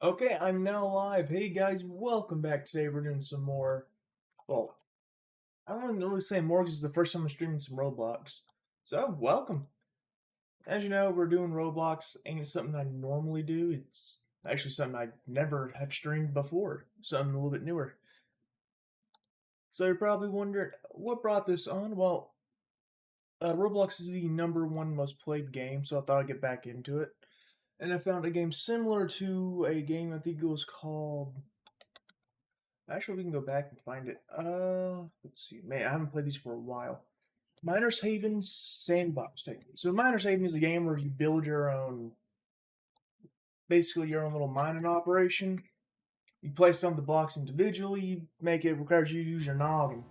Okay, I'm now live. Hey guys, welcome back. Today we're doing some more. Well, I don't really say more because it's the first time I'm streaming some Roblox. So, welcome. As you know, we're doing Roblox. Ain't something I normally do. It's actually something I never have streamed before. Something a little bit newer. So you're probably wondering what brought this on. Well, Roblox is the #1 most played game, so I thought I'd get back into it. And I found a game similar to a game I think it was called. Actually, we can go back and find it. Let's see. Man, I haven't played these for a while. Miner's Haven Sandbox Technique. So Miner's Haven is a game where you build your own, basically your own little mining operation. You place some of the blocks individually. You make it requires you to use your noggin.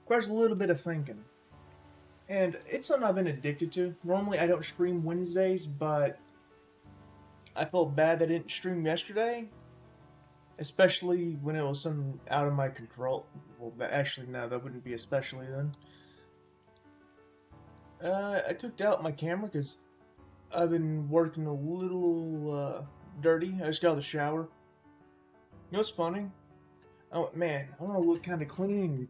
Requires a little bit of thinking. And it's something I've been addicted to. Normally I don't stream Wednesdays, but I felt bad that I didn't stream yesterday. Especially when it was something out of my control. Well, actually, no, that wouldn't be especially then. I took out my camera because I've been working a little dirty. I just got out of the shower. You know what's funny? Oh man, I want to look kind of clean.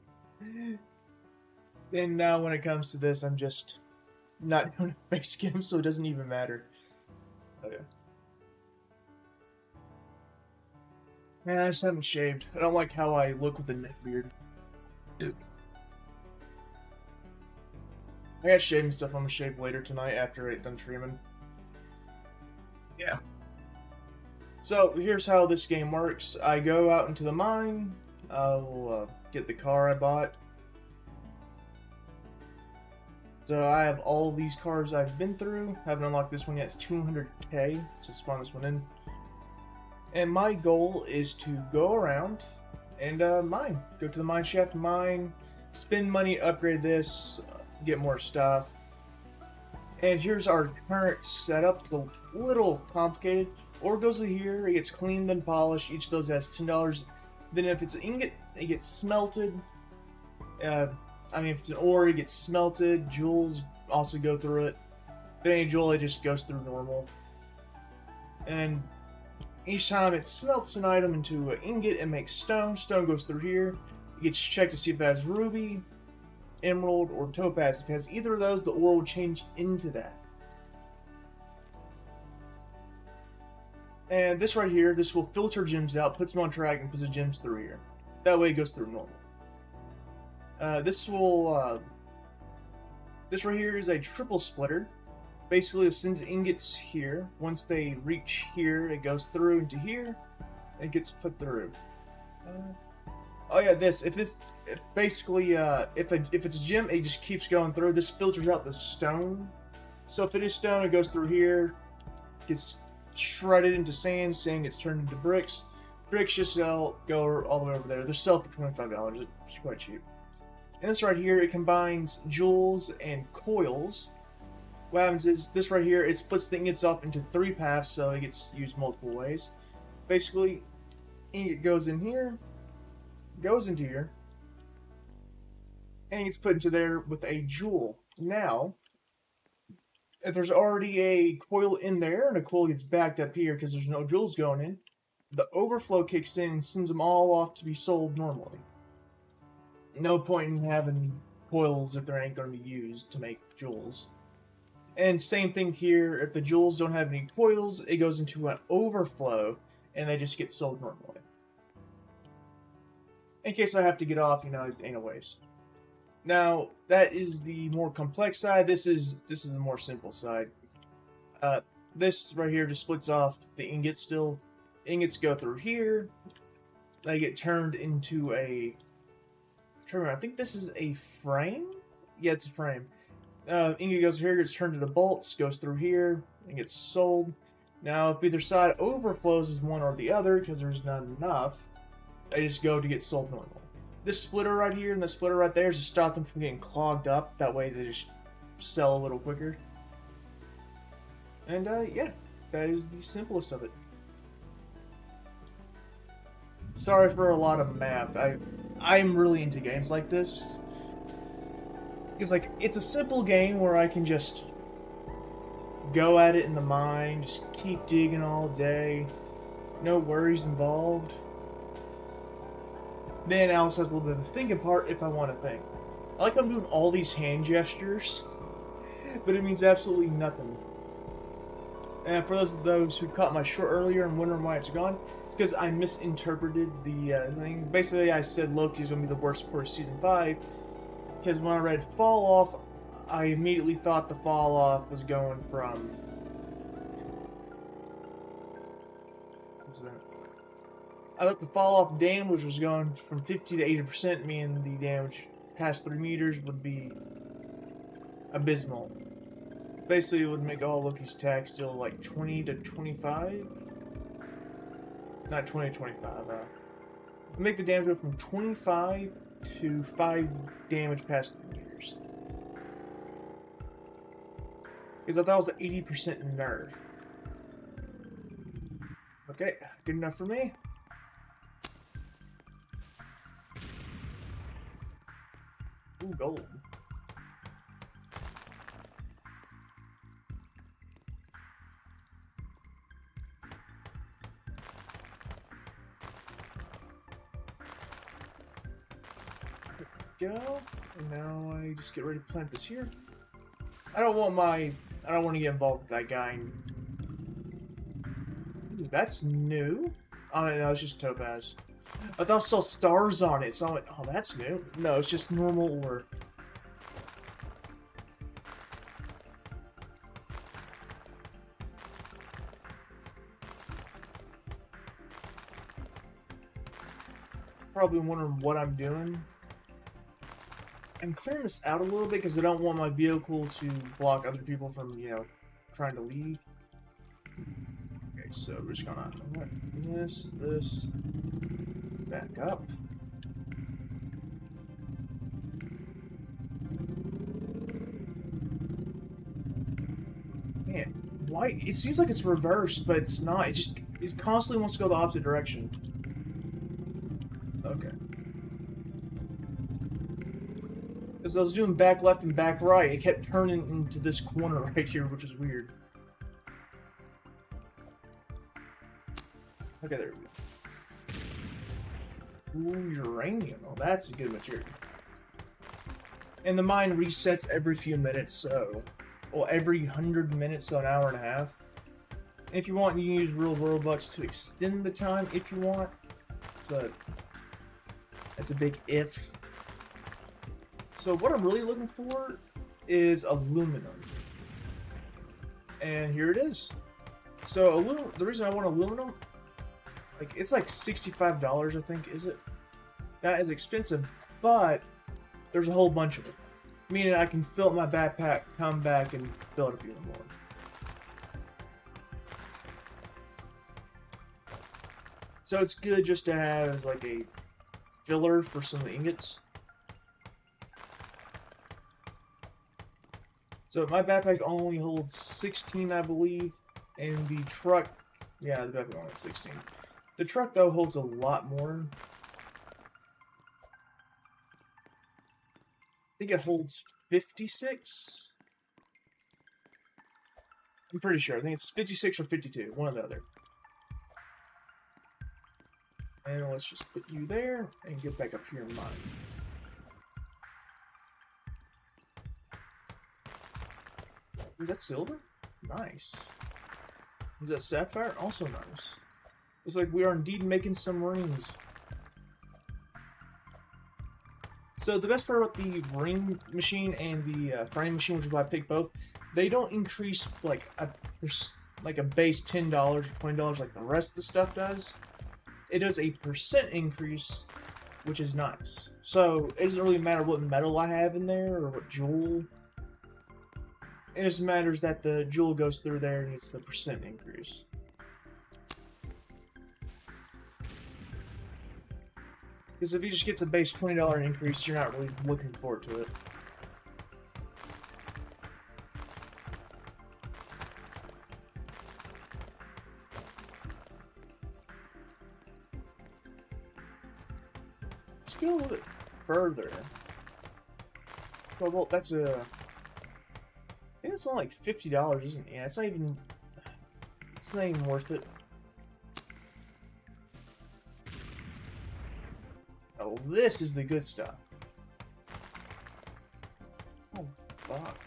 And now when it comes to this, I'm just not doing a face cam, so it doesn't even matter. Okay. Man, I just haven't shaved. I don't like how I look with the neck beard. Ew. I got shaving stuff I'm gonna shave later tonight after I'm done streaming. Yeah. So here's how this game works. I go out into the mine. I'll get the car I bought. So I have all these cars I've been through. Haven't unlocked this one yet. It's 200k. So spawn this one in. And my goal is to go around and mine. Go to the mine shaft, mine, spend money, upgrade this, get more stuff. And here's our current setup. It's a little complicated. Ore goes to here, it gets cleaned and polished. Each of those has $10. Then if it's an ingot, it gets smelted. If it's an ore, it gets smelted. Jewels also go through it. If any jewel, it just goes through normal. And each time it smelts an item into an ingot, it makes stone. Stone goes through here. It gets checked to see if it has ruby, emerald, or topaz. If it has either of those, the ore will change into that. And this right here, this will filter gems out, puts them on track, and puts the gems through here. That way it goes through normal. This right here is a triple splitter. Basically, it sends ingots here. Once they reach here, it goes through into here, and gets put through. Oh yeah, this. If it's a gem, it just keeps going through. This filters out the stone. So if it is stone, it goes through here, gets shredded into sand. Sand gets turned into bricks. Bricks just go all the way over there. They're sell for $25. It's quite cheap. And this right here, it combines jewels and coils. What happens is, this right here, it splits the ingots up into 3 paths, so it gets used multiple ways. Basically, ingot goes in here, goes into here, and gets put into there with a jewel. Now, if there's already a coil in there, and a coil gets backed up here because there's no jewels going in, the overflow kicks in and sends them all off to be sold normally. No point in having coils if they ain't going to be used to make jewels. And same thing here, if the jewels don't have any coils, it goes into an overflow, and they just get sold normally. In case I have to get off, you know, it ain't a waste. Now, that is the more complex side. This is the more simple side. This right here just splits off the ingots still. Ingots go through here. They get turned into a... I think this is a frame? Yeah, it's a frame. Ingot goes here, gets turned into bolts, goes through here, and gets sold. Now, if either side overflows with one or the other, because there's not enough, they just go to get sold normal. This splitter right here and the splitter right there is to stop them from getting clogged up. That way they just sell a little quicker. And yeah, that is the simplest of it. Sorry for a lot of math. I'm really into games like this. Because, like, it's a simple game where I can just go at it in the mine, just keep digging all day. No worries involved. Then Alice has a little bit of a thinking part if I want to think. I like I'm doing all these hand gestures, but it means absolutely nothing. And for those who caught my short earlier and wondering why it's gone, it's because I misinterpreted the thing. Basically, I said Loki's going to be the worst part of Season 5, because when I read Fall Off, I immediately thought the Fall Off was going from... What's that? I thought the Fall Off damage was going from 50 to 80%, meaning the damage past 3 meters would be abysmal. Basically, it would make all Loki's attacks deal like 20 to 25. Not 20 to 25, make the damage go from 25 to 5 damage past 3 meters. Because I thought it was an 80% nerf. Okay, good enough for me. Ooh, gold. Go. And now I just get ready to plant this here. I don't want to get involved with that guy. Ooh, that's new. Oh no, it's just topaz. I thought I saw stars on it, so I'm like, oh, that's new. No, it's just normal ore. Probably wondering what I'm doing. I'm clearing this out a little bit because I don't want my vehicle to block other people from, trying to leave. Okay, so we're just gonna let this, back up. Man, why? It seems like it's reversed, but it's not. It constantly wants to go the opposite direction. Okay. As I was doing back left and back right, it kept turning into this corner right here, which is weird. Okay, there we go. Ooh, uranium. Oh, that's a good material. And the mine resets every few minutes, so... Well, every 100 minutes, so an hour and a half. If you want, you can use real Robux to extend the time if you want. But... that's a big if. So what I'm really looking for is aluminum. And here it is. So the reason I want aluminum, like it's like $65, I think, is it? That is expensive, but there's a whole bunch of it. Meaning I can fill up my backpack, come back, and fill it up even more. So it's good just to have as like a filler for some ingots. So my backpack only holds 16, I believe, and the truck, yeah, the backpack only holds 16. The truck, though, holds a lot more. I think it holds 56? I'm pretty sure. I think it's 56 or 52, one or the other. And let's just put you there, and get back up here in mine. Is that silver? Nice. Is that sapphire? Also nice. Looks like we are indeed making some rings. So the best part about the ring machine and the frame machine, which is why I picked both, they don't increase like a base $10 or $20 like the rest of the stuff does. It does a % increase, which is nice. So it doesn't really matter what metal I have in there or what jewel. It just matters that the jewel goes through there and it's the % increase. Because if he just gets a base $20 increase, you're not really looking forward to it. Let's go a little bit further. Well, that's a... I think it's only like $50, isn't it? Yeah, it's not even worth it. Oh, this is the good stuff. Oh, fuck.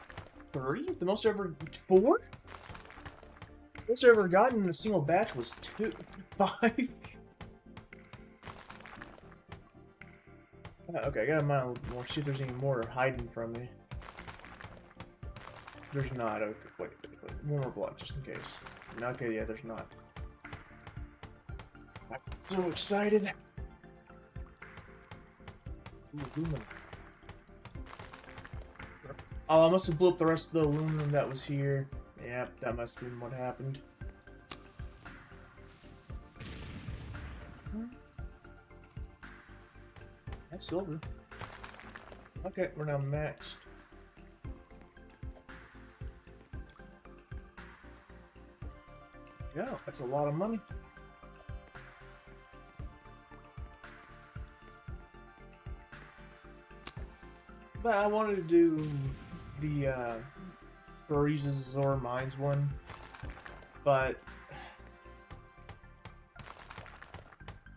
3? The most I've ever... 4? The most I've ever gotten in a single batch was 2. 5? Okay, I gotta mine a little more, see if there's any more hiding from me. There's not. Okay, wait. One more block, just in case. Okay, yeah, there's not. I'm so excited. Ooh, aluminum. Oh, I must have blew up the rest of the aluminum that was here. Yep, that must have been what happened. That's silver. Okay, we're now maxed. Yeah, that's a lot of money. But I wanted to do the Bariz's Zor Mines one, but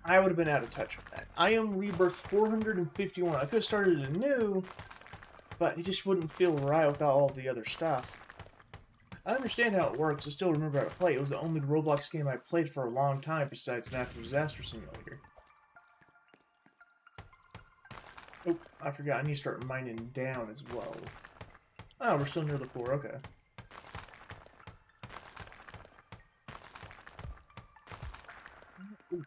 I would have been out of touch with that. I am Rebirth 451. I could have started anew, but it just wouldn't feel right without all the other stuff. I understand how it works. I still remember how to play. It was the only Roblox game I played for a long time besides Natural Disaster Simulator. Oh, I forgot. I need to start mining down as well. Oh, we're still near the floor. Okay. Ooh.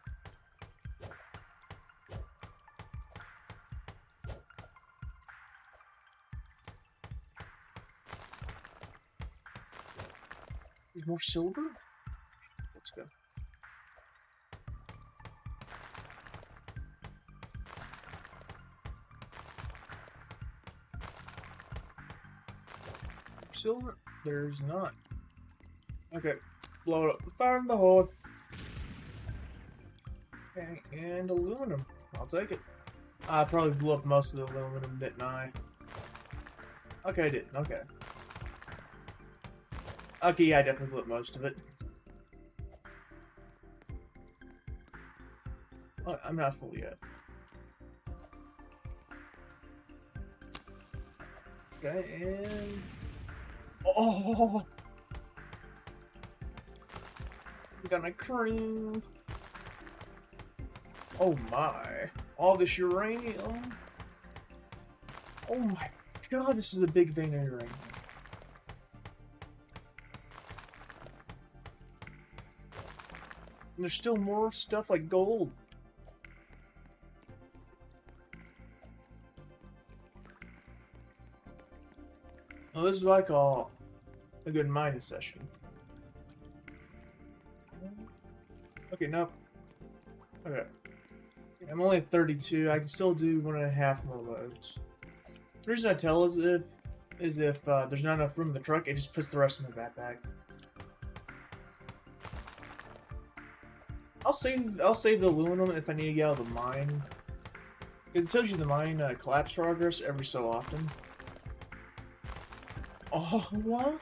There's more silver? Let's go. Silver? There's not. Okay. Blow it up. Fire in the hole. Okay, and aluminum. I'll take it. I probably blew up most of the aluminum, didn't I? Okay, I didn't. Okay. Okay, yeah, I definitely blew up most of it. Oh, I'm not full yet. Okay, and... Oh! We got my cream. Oh my. All this uranium. Oh my god, this is a big vein of uranium. And there's still more stuff like gold. Now this is what I call a good mining session. Okay, no. Okay. I'm only at 32. I can still do 1.5 more loads. The reason I tell is if there's not enough room in the truck, it just puts the rest in my backpack. I'll save the aluminum if I need to get out of the mine. Because it tells you the mine collapse progress every so often. Oh, what?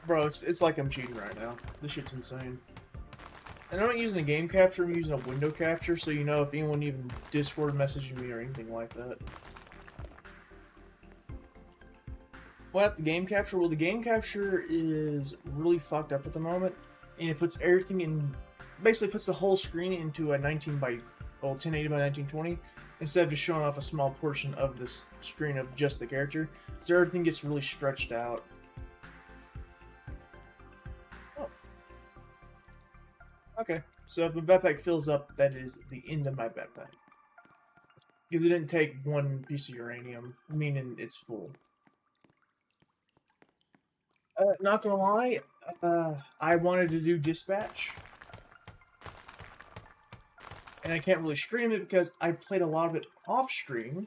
Bro, it's like I'm cheating right now. This shit's insane. And I'm not using a game capture, I'm using a window capture, so you know if anyone even Discord messaging me or anything like that. What, the game capture? Well, the game capture is really fucked up at the moment, and it puts everything in, basically puts the whole screen into a 1080 by 1920, instead of just showing off a small portion of this screen of just the character, so everything gets really stretched out. Oh. Okay, so if my backpack fills up, that is the end of my backpack. Because it didn't take one piece of uranium, meaning it's full. Not gonna lie, I wanted to do dispatch. And I can't really stream it because I played a lot of it off stream.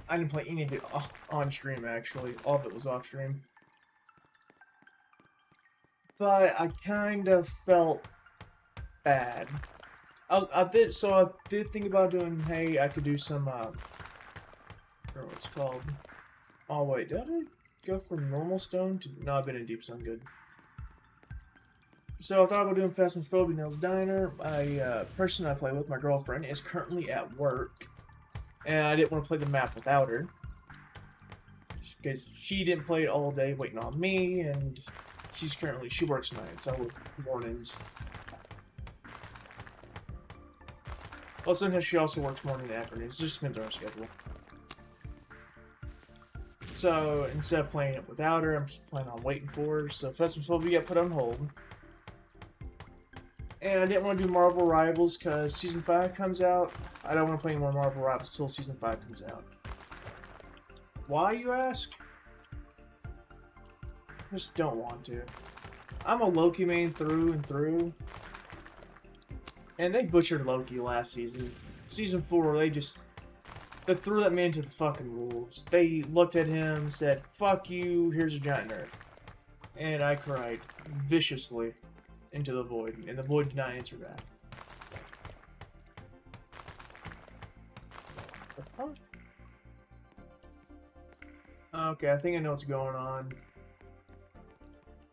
I didn't play any of it on stream, actually. All of it was off stream. But I kind of felt bad. I did think about doing, hey, I could do some, I don't know what it's called. Oh, wait, did I go from normal stone to... No, I've been in deep stone, good. So I thought about doing Phasmophobia Nails Diner. My person I play with, my girlfriend, is currently at work, and I didn't want to play the map without her because she didn't play it all day waiting on me, and she works nights. I work mornings. Also, she also works morning and afternoons. It just depends on her schedule. So instead of playing it without her, I'm just planning on waiting for her. So Phasmophobia got put on hold. And I didn't want to do Marvel Rivals because Season 5 comes out. I don't want to play any more Marvel Rivals until Season 5 comes out. Why, you ask? I just don't want to. I'm a Loki main through and through. And they butchered Loki last season. Season 4, they threw that man to the fucking wolves. They looked at him, said, "Fuck you, here's a giant nerf." And I cried viciously into the void, and the void did not answer back. Okay, I think I know what's going on.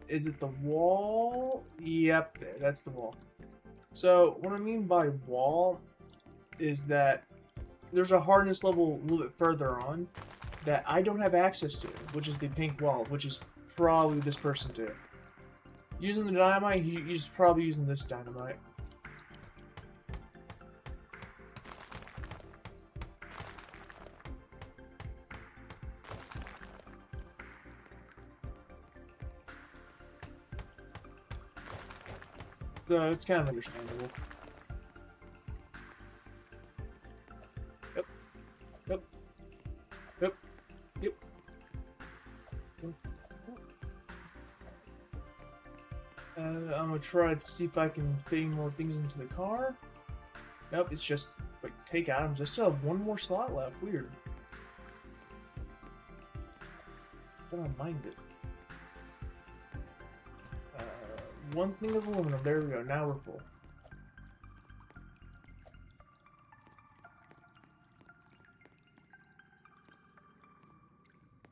Is it the wall? Yep, there, that's the wall. So, what I mean by wall is that there's a hardness level a little bit further on that I don't have access to, which is the pink wall, which is probably this person too. Using the dynamite, he's probably using this dynamite. So it's kind of understandable. Yep. Yep. Yep. Yep. I'm gonna try to see if I can fit any more things into the car. Nope, it's just like take items. I still have one more slot left. Weird. I don't mind it. One thing of aluminum. There we go. Now we're full.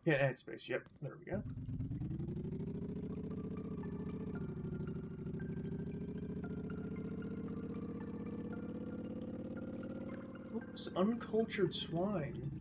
Can't add space. Yep. There we go. Oops, uncultured swine.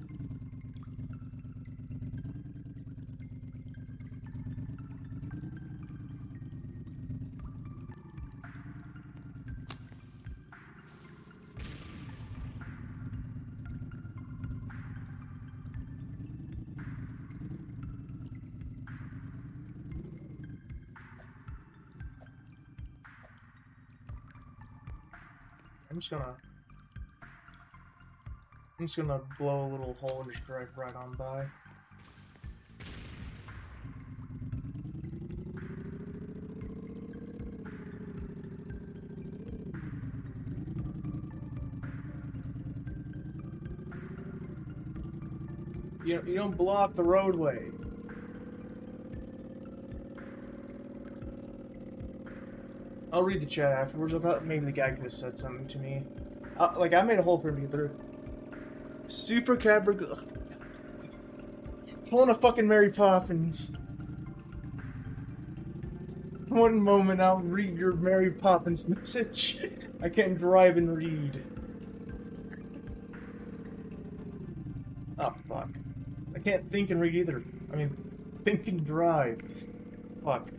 I'm just gonna blow a little hole and just drive right on by. You don't block the roadway. I'll read the chat afterwards. I thought maybe the guy could have said something to me. Like, I made a hole for him to get through. Super Cabra... Pulling a fucking Mary Poppins. One moment, I'll read your Mary Poppins message. I can't drive and read. Oh, fuck. I can't think and read either. I mean, think and drive. Fuck.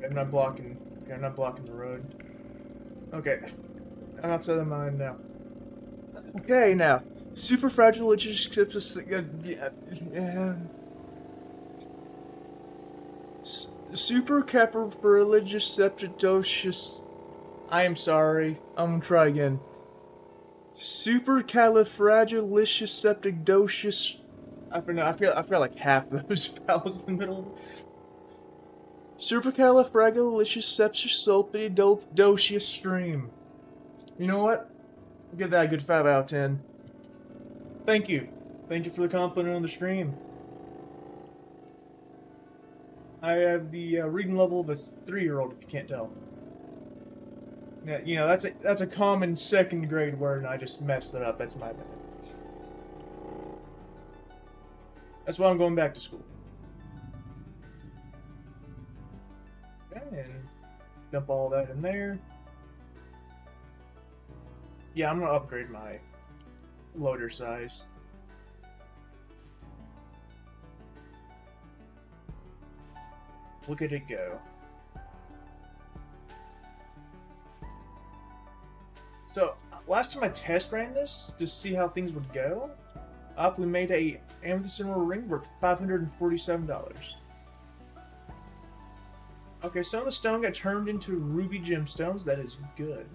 I'm not blocking. Okay, I'm not blocking the road. Okay. I'm outside of mine now. Okay, now. Super fragile super califragilisticexpialidocious. I am sorry. I'm gonna try again. Super califragilisticexpialidocious. I forgot like half of those vowels in the middle. Supercalifragilisticexpialidocious stream. You know what? I'll give that a good 5 out of 10. Thank you. Thank you for the compliment on the stream. I have the reading level of a 3-year-old, if you can't tell. Yeah, you know, that's a common 2nd grade word, and I just messed it up. That's my bad. That's why I'm going back to school. Okay, and dump all that in there. Yeah, I'm gonna upgrade my loader size. Look at it go. So, last time I test ran this to see how things would go, we made a amethyst emerald ring worth $547. Okay, some of the stone got turned into ruby gemstones. That is good.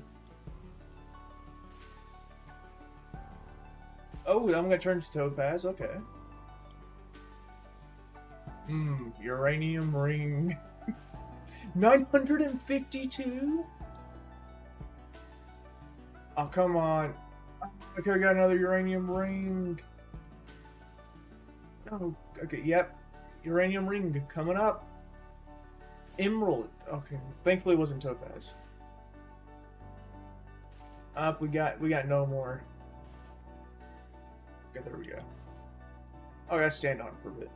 Oh, I'm gonna turn to topaz. Okay. Uranium ring. 952? Oh, come on. Okay, I got another uranium ring. Oh, okay, yep. Uranium ring coming up. Emerald. Okay, thankfully it wasn't topaz. Up, we got no more. Okay, there we go. Oh, I gotta stand on it for a bit.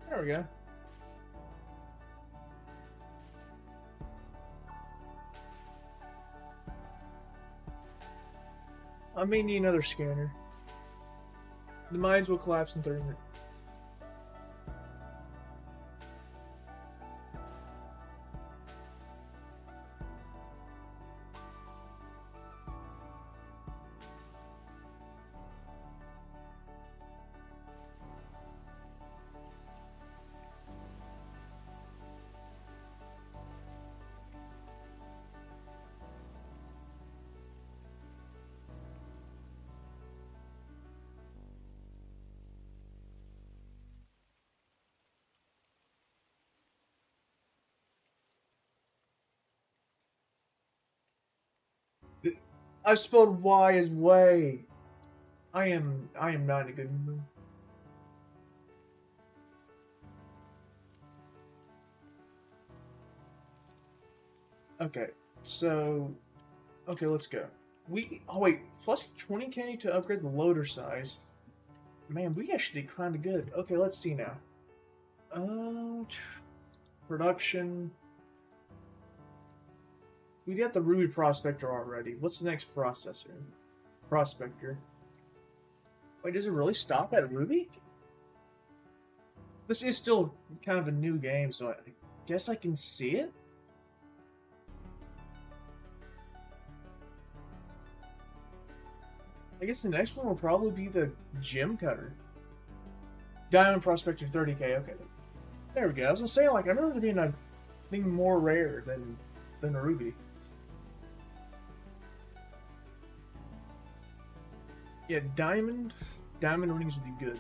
There we go. I may need another scanner. The mines will collapse in 30 minutes. I spelled Y as way. I am not in a good mood. Okay, so let's go. Oh wait, plus 20k to upgrade the loader size. Man, we actually did kind of good. Okay, let's see now. Production. We got the Ruby Prospector already. What's the next processor? Prospector. Wait, does it really stop at Ruby? This is still kind of a new game, so I guess I can see it? I guess the next one will probably be the Gem Cutter. Diamond Prospector 30k, okay. There we go. I was gonna say, like, I remember there being a thing more rare than a Ruby. Yeah, diamond rings would be good.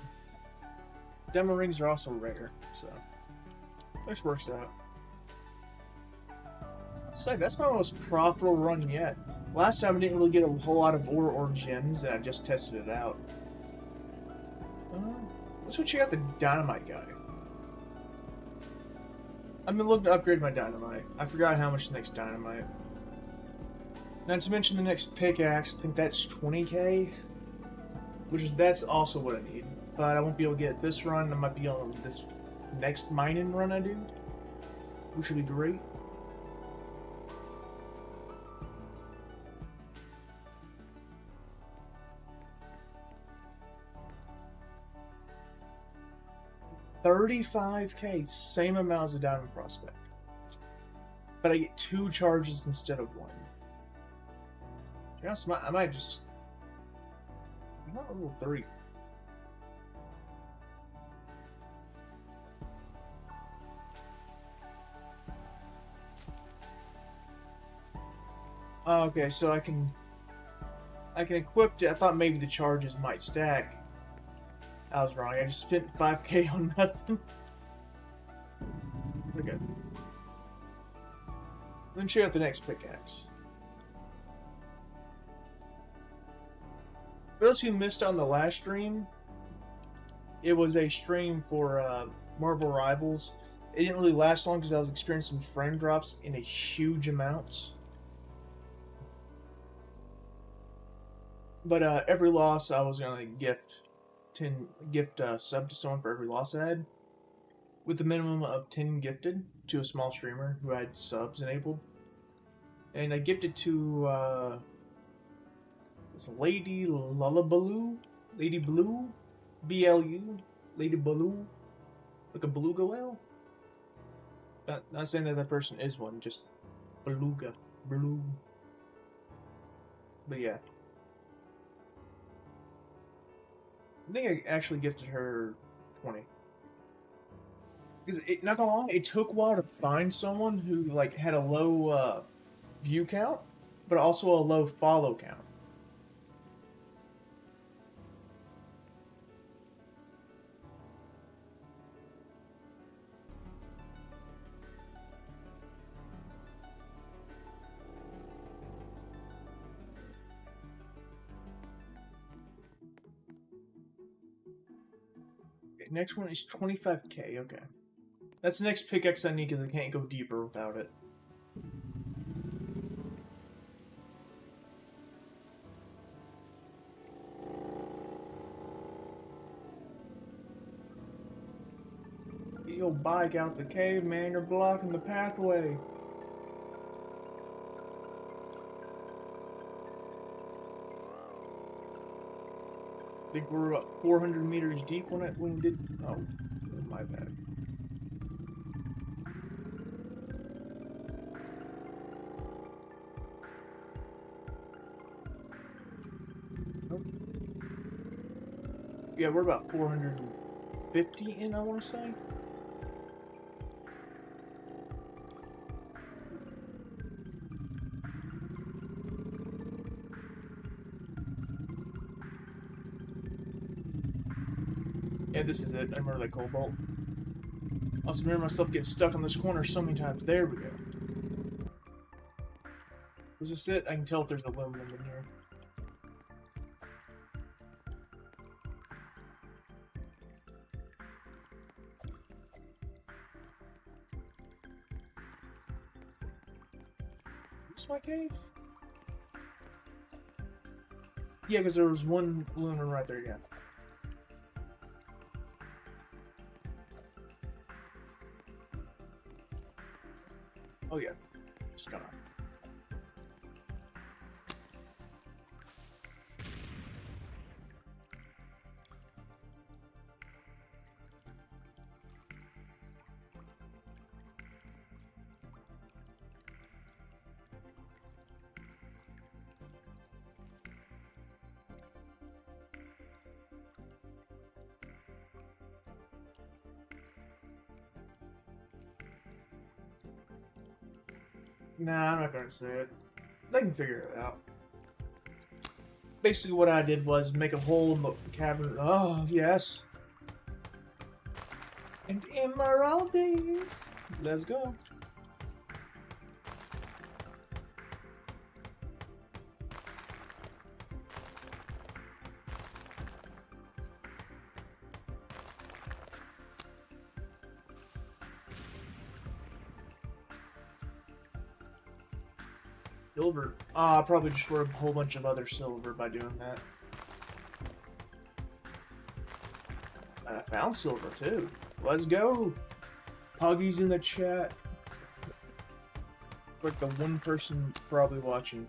Diamond rings are also rare, so this works out. So that's my most profitable run yet. Last time I didn't really get a whole lot of ore or gems, and I just tested it out. Let's go check out the dynamite guy. I've been looking to upgrade my dynamite. I forgot how much the next dynamite. Not to mention the next pickaxe. I think that's 20k. That's also what I need. But I won't be able to get it this run. I might be on this next mining run I do, which should be great. $35k, same amount as a diamond prospect, but I get 2 charges instead of 1. I might just. I'm not level 3. Okay, so I can equip it. I thought maybe the charges might stack. I was wrong. I just spent 5k on nothing. Okay. Then check out the next pickaxe. For those who missed on the last stream, it was a stream for Marvel Rivals. It didn't really last long because I was experiencing frame drops in a huge amounts. But every loss I was gonna gift gift sub to someone for every loss I had, with a minimum of 10 gifted to a small streamer who had subs enabled. And I gifted to this Lady Lullabaloo, Lady Blue, BLU, Lady Baloo, like a beluga whale. Not saying that person is one, just beluga, blue. But yeah. I think I actually gifted her 20. Because not gonna lie, it took a while to find someone who like had a low view count, but also a low follow count. Okay, next one is 25k. Okay, that's the next pickaxe I need because I can't go deeper without it. Get your bike out the cave, man. You're blocking the pathway. I think we're about 400 meters deep when we did. Oh, my bad. Oh. Yeah, we're about 450 in, I want to say. Yeah, this is it. I remember that cobalt. I also remember myself getting stuck on this corner so many times. There we go. Was this it? I can tell if there's aluminum in here. Is this my cave? Yeah, because there was one aluminum right there, yeah. Oh yeah, just gonna. Nah, I'm not gonna say it. They can figure it out. Basically, what I did was make a hole in the cavern. Oh, yes. And emeraldies. Let's go. Silver. Ah, probably just for a whole bunch of other silver by doing that. And I found silver too. Let's go. Puggy's in the chat. Like the one person probably watching.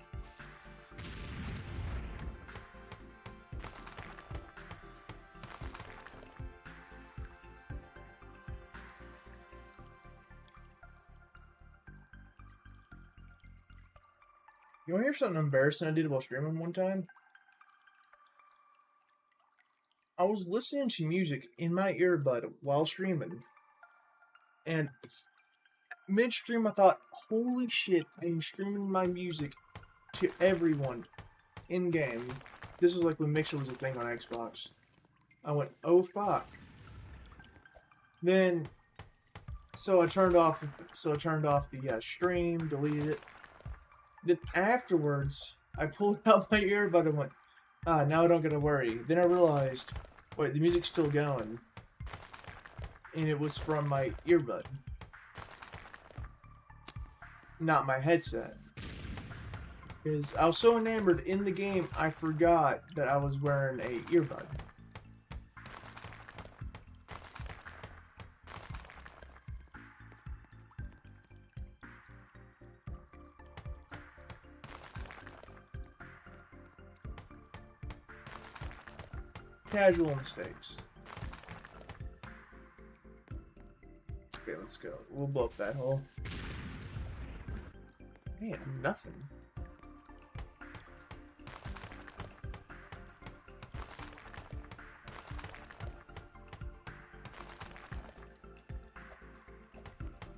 You want to hear something embarrassing I did while streaming one time? I was listening to music in my earbud while streaming. And mid-stream I thought, holy shit, I'm streaming my music to everyone in-game. This was like when Mixer was a thing on Xbox. I went, oh fuck. Then, so I turned off the stream, deleted it. Then afterwards, I pulled out my earbud and went, now I don't gotta worry. Then I realized, wait, the music's still going. And it was from my earbud. Not my headset. Because I was so enamored in the game, I forgot that I was wearing a earbud. casual mistakes. Okay, let's go. We'll blow up that hole. Man, nothing.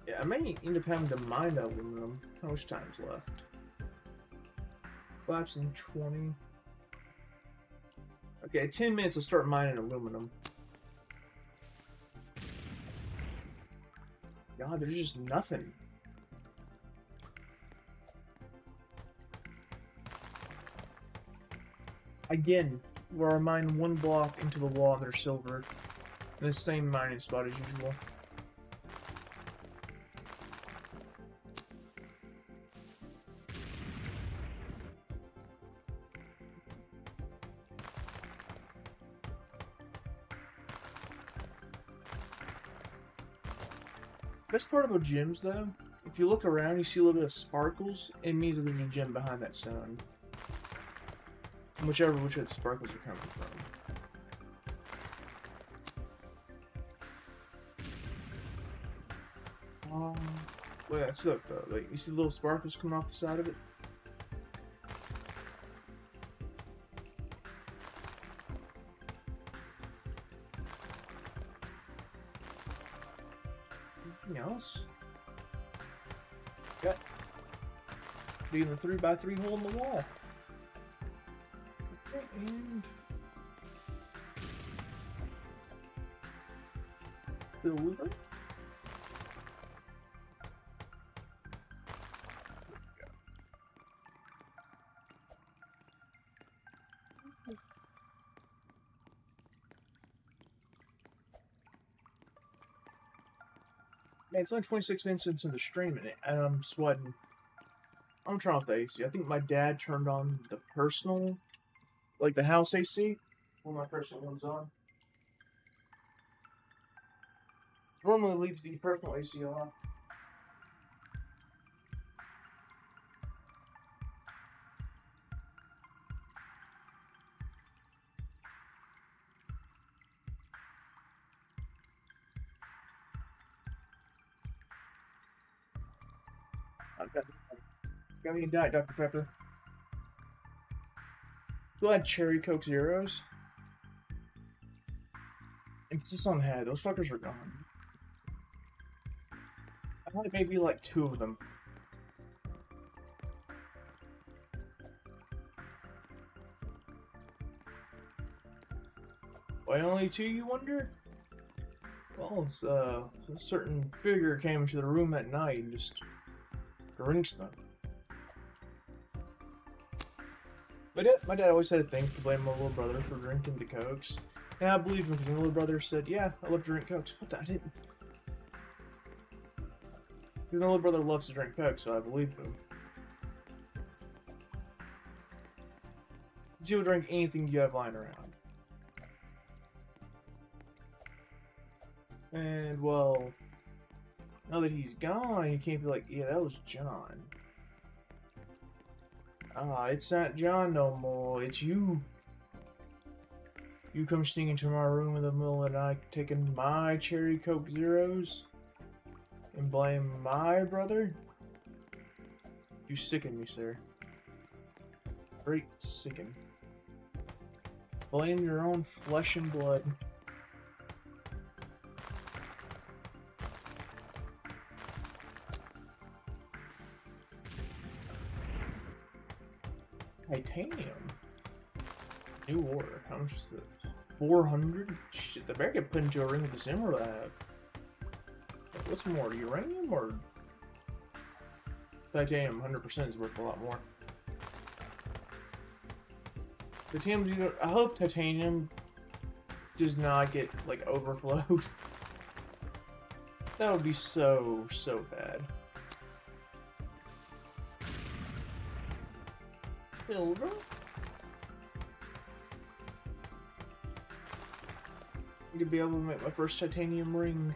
Yeah, I may end up having to mine that aluminum. How much time's left? Collapsing 20. Okay, 10 minutes to start mining aluminum. God, there's just nothing. Again, where I mine one block into the wall and they're silver. In the same mining spot as usual. Best part about gems, though, if you look around, you see a little bit of sparkles. It means that there's a gem behind that stone. Which way the sparkles are coming from. Wait, let's look though. Like, you see the little sparkles coming off the side of it? Anything else? Got digging the 3x3 hole in the wall. Okay, and silver. Man, it's only 26 minutes into the stream and I'm sweating. I'm trying with the AC. I think my dad turned on the personal, like the house AC. One of my personal ones on. Normally leaves the personal AC off. Got me a diet, Dr. Pepper. Still had cherry Coke Zeros. Emphasis on head. Those fuckers are gone. I had maybe like 2 of them. Why only 2, you wonder? Well, it's, a certain figure came into the room at night and just drinks them. My dad always had a thing to blame my little brother for drinking the Cokes. And I believe him because my little brother said, yeah, I love to drink Cokes. What the? I didn't. Because my little brother loves to drink Coke, so I believed him. He'll drink anything you have lying around. And, well, now that he's gone, you can't be like, yeah, that was John. Ah, it's not John no more, it's you. You come sneaking into my room in the middle of the night, taking my cherry Coke Zeros, and blame my brother? You sicken me, sir. Great sicken. Blame your own flesh and blood. Titanium. New order. How much is this? 400? Shit, the bear get put into a ring with this emerald I have. What's more, uranium or titanium? 100% is worth a lot more. Titanium's either. I hope titanium does not get like overflowed. That would be so bad. Silver? I could be able to make my first titanium ring.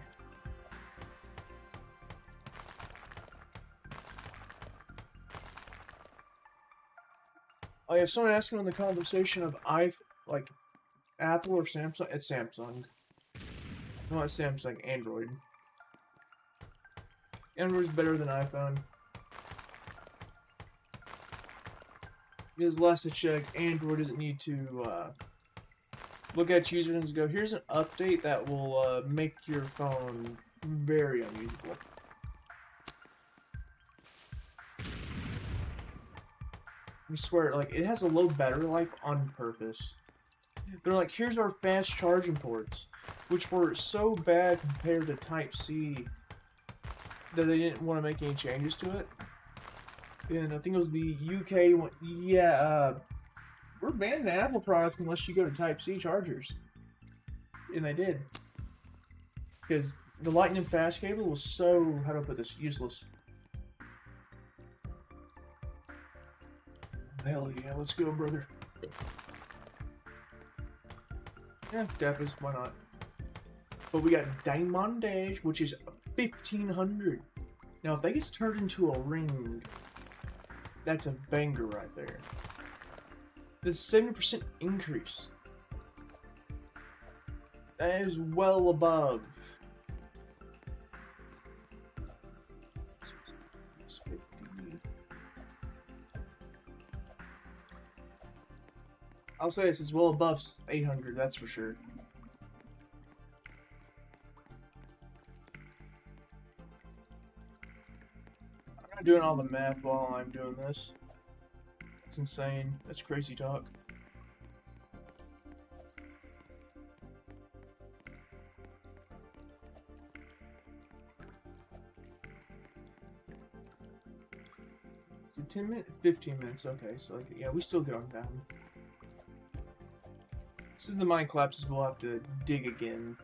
I have someone asking in the conversation of Apple or Samsung? It's Samsung. No, it's Samsung. Android. Android's better than iPhone. Because last I checked, Android doesn't need to look at users and go, here's an update that will make your phone very unusable. I swear, like, it has a low battery life on purpose. They're like, here's our fast charging ports, which were so bad compared to Type-C that they didn't want to make any changes to it. And I think it was the UK one. Yeah, we're banning Apple products unless you go to Type-C chargers. And they did. Because the lightning fast cable was so, how do I put this, useless. Hell yeah, let's go, brother. Yeah, definitely, why not? But we got Diamond Dash, which is 1,500. Now, if that gets turned into a ring, that's a banger right there. The 70% increase. That is well above. I'll say this is well above 800, that's for sure. I'm not doing all the math while I'm doing this. It's insane. That's crazy talk. Is it 10 minutes? 15 minutes, okay, so like, yeah, we still get on down. Since the mine collapses, we'll have to dig again.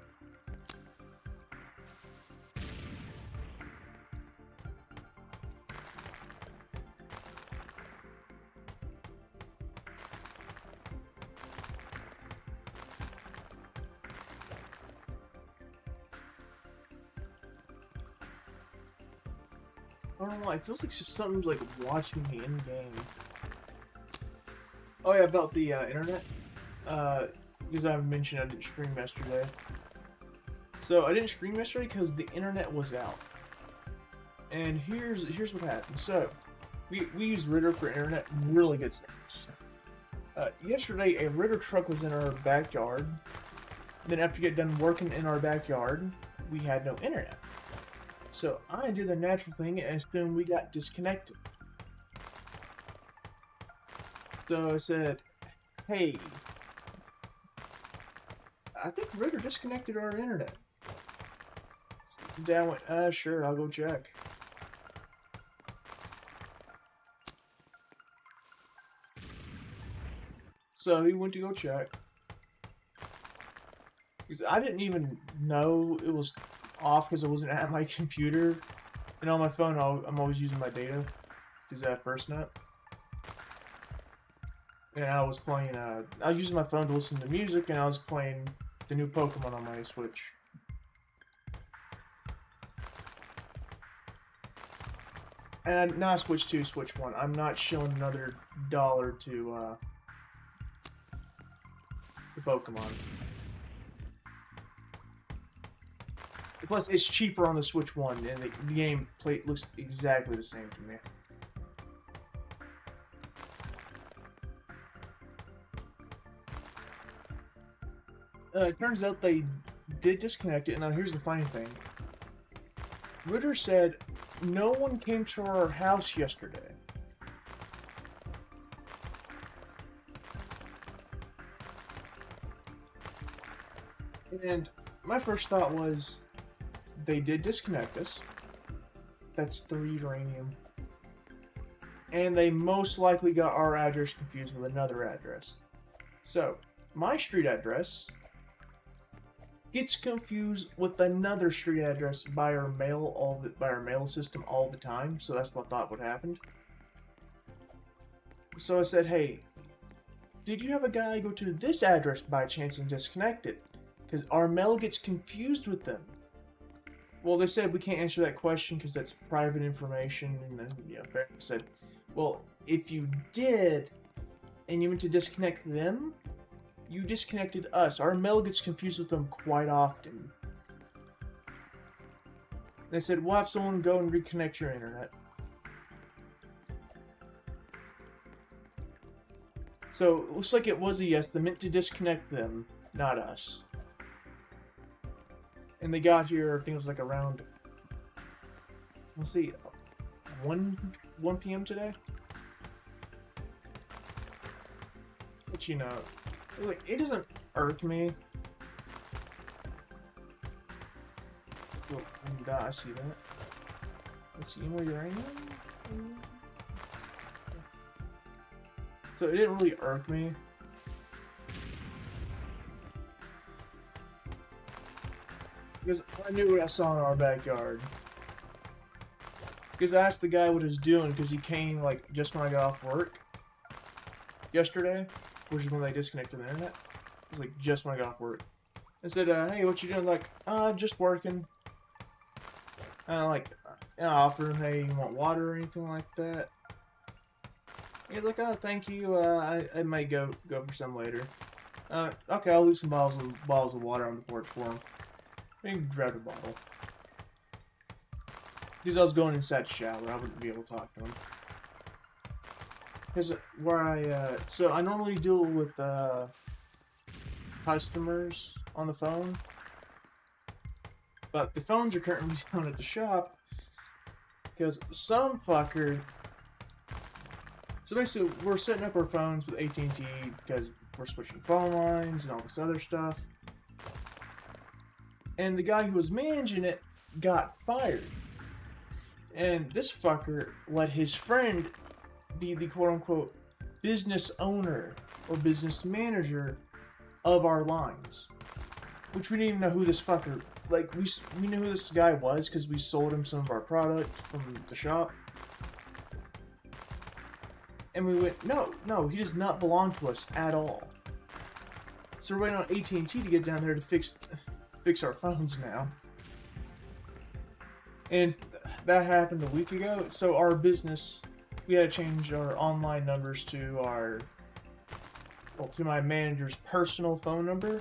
I don't know, it feels like just something's like watching me in game. Oh yeah, about the internet. Because I mentioned I didn't stream yesterday. So I didn't stream yesterday because the internet was out. And here's what happened. So we use Ritter for internet, really good service. Yesterday a Ritter truck was in our backyard. Then after we get done working in our backyard, we had no internet. So I did the natural thing and assumed we got disconnected. So I said, hey, I think Ritter disconnected our internet. Dad went, sure, I'll go check. So he went to go check. Because I didn't even know it was off because it wasn't at my computer. And on my phone, I'm always using my data. Because I have FirstNet. And I was playing, I was using my phone to listen to music, and I was playing the new Pokemon on my Switch. And now I switched to Switch 1. I'm not shilling another $1 to the Pokemon. Plus, it's cheaper on the Switch 1, and the game looks exactly the same to me. It turns out they did disconnect it, and now here's the funny thing. Ritter said, no one came to our house yesterday. And my first thought was, they did disconnect us. That's 3 uranium. And they most likely got our address confused with another address. So, my street address gets confused with another street address by our mail system all the time. So that's what I thought would happen. So I said, hey, did you have a guy go to this address by chance and disconnect it? Because our mail gets confused with them. Well, they said we can't answer that question because that's private information. And then, I said, well, if you did, and you went to disconnect them, you disconnected us. Our mail gets confused with them quite often. They said, we'll have someone go and reconnect your internet. So, it looks like it was a yes. They meant to disconnect them, not us. And they got here, I think it was like around, let's see, 1 p.m. today? But you know, like, it doesn't irk me. Oh, I see that. Let's see, more uranium? So it didn't really irk me. Because I knew what I saw in our backyard. Because I asked the guy what he was doing, because he came, like, just when I got off work. Yesterday, which is when they disconnected the internet. It was, like, just when I got off work. I said, hey, what you doing? Like, just working. I offered him, hey, you want water or anything like that? He's like, oh, thank you. I might go for some later. Okay, I'll leave some bottles of water on the porch for him. He grabbed a bottle. Because I was going inside to shower, I wouldn't be able to talk to him. Because so I normally deal with customers on the phone, but the phones are currently down at the shop because some fucker. So basically, we're setting up our phones with AT&T because we're switching phone lines and all this other stuff. And the guy who was managing it got fired. And this fucker let his friend be the quote-unquote business owner or business manager of our lines. Which we didn't even know who this fucker... Like, we knew who this guy was because we sold him some of our product from the shop. And we went, no, he does not belong to us at all. So we're waiting on AT&T to get down there to fix our phones now. And that happened a week ago. So our business, we had to change our online numbers to to my manager's personal phone number.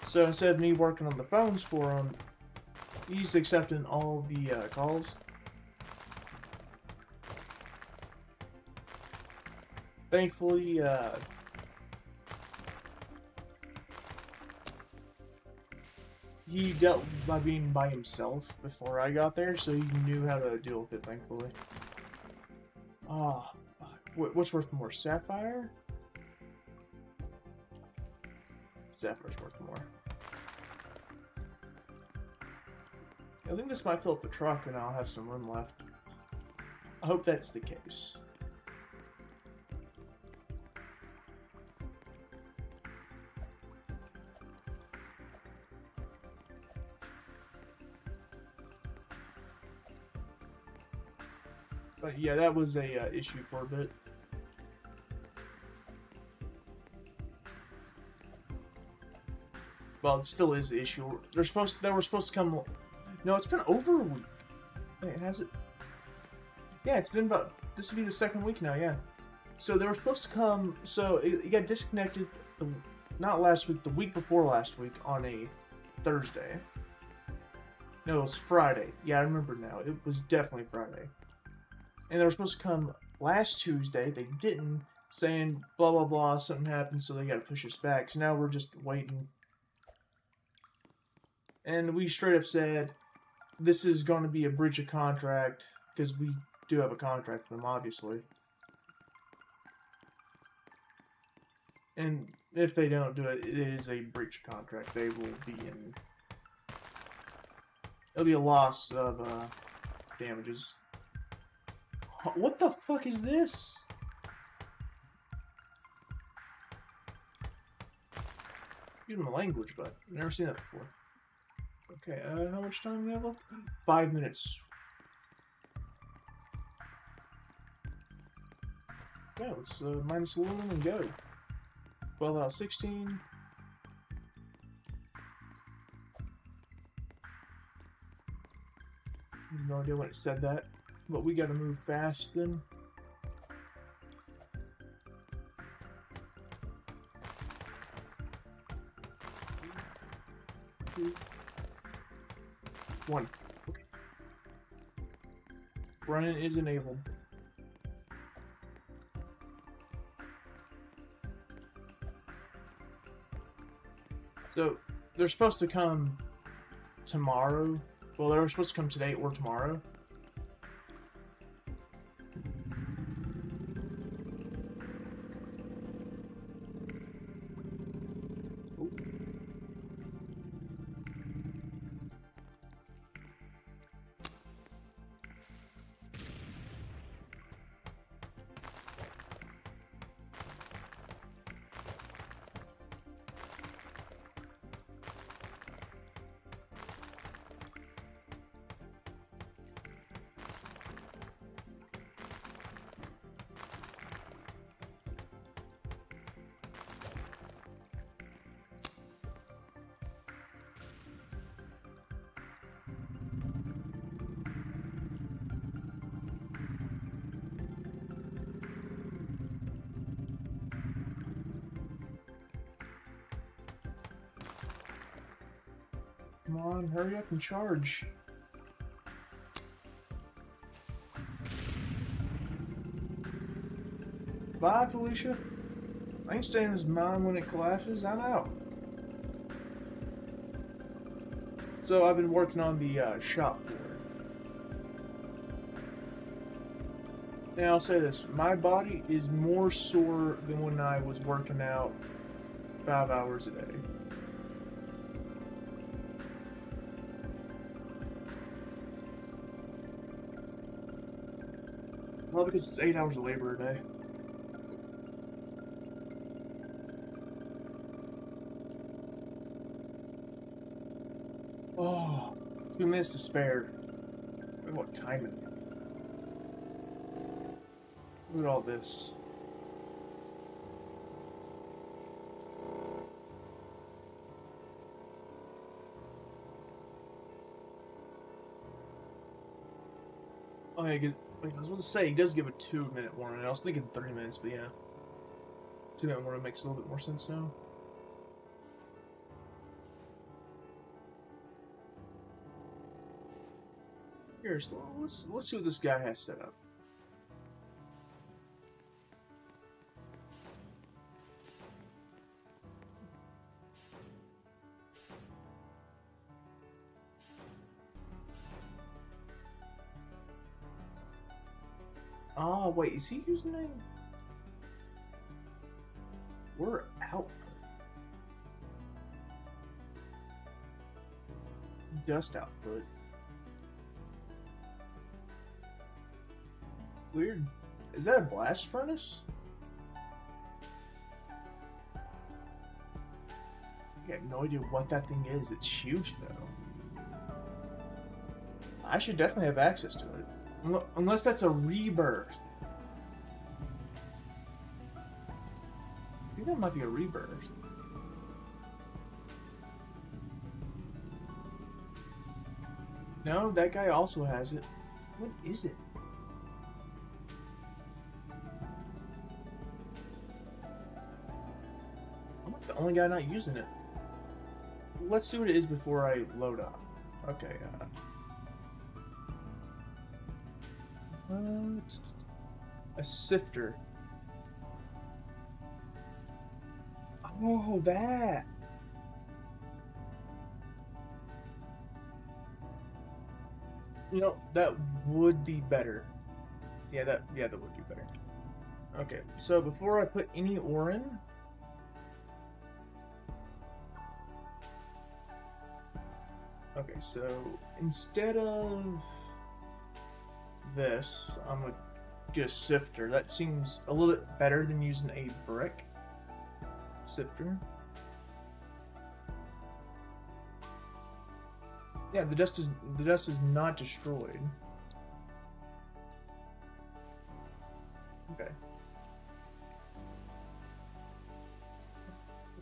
So instead of me working on the phones for him, he's accepting all the calls. Thankfully, he dealt by being by himself before I got there, so he knew how to deal with it, thankfully. What's worth more? Sapphire? Sapphire's worth more. I think this might fill up the truck and I'll have some room left. I hope that's the case. But yeah, that was a issue for a bit. Well, it still is an issue. They were supposed to come. No, it's been over a week. Wait, has it? Yeah, it's been about. This will be the second week now. Yeah. So they were supposed to come. So it got disconnected. Not last week. The week before last week on a Thursday. No, it was Friday. Yeah, I remember now. It was definitely Friday. And they were supposed to come last Tuesday. They didn't, saying blah blah blah, something happened, so they got to push us back. So now we're just waiting. And we straight up said, this is going to be a breach of contract, because we do have a contract with them, obviously. And if they don't do it, it is a breach of contract. They will be in... It'll be a loss of damages. What the fuck is this? Excuse my language, but I've never seen that before. Okay, how much time do we have left? 5 minutes. Yeah, let's minus aluminum and go. 12 out of 16. I have no idea when it said that, but we gotta move fast then. One. Okay. Brennan is enabled. So they're supposed to come tomorrow. Well, they were supposed to come today or tomorrow. Come on, hurry up and charge. Bye, Felicia. I ain't staying in this mine when it collapses. I'm out. So I've been working on the shop floor. Now I'll say this: my body is more sore than when I was working out 5 hours a day. Well, because it's 8 hours of labor a day. Oh, 2 minutes to spare. Look at what time it is. Look at all this. Oh yeah, I was about to say, he does give a 2-minute warning. I was thinking 3 minutes, but yeah. 2-minute warning makes a little bit more sense now. Here, so let's see what this guy has set up. Oh, wait, is he using a... We're output. Dust output. Weird. Is that a blast furnace? I have no idea what that thing is. It's huge, though. I should definitely have access to it. Unless that's a rebirth. I think that might be a rebirth. No, that guy also has it. What is it? I'm like the only guy not using it. Let's see what it is before I load up. Okay, a sifter. Oh, that. You know, that would be better. Yeah, that would be better. Okay, so before I put any ore in, okay, so instead of this, I'm gonna get a sifter. That seems a little bit better than using a brick sifter. Yeah, the dust is not destroyed. Okay.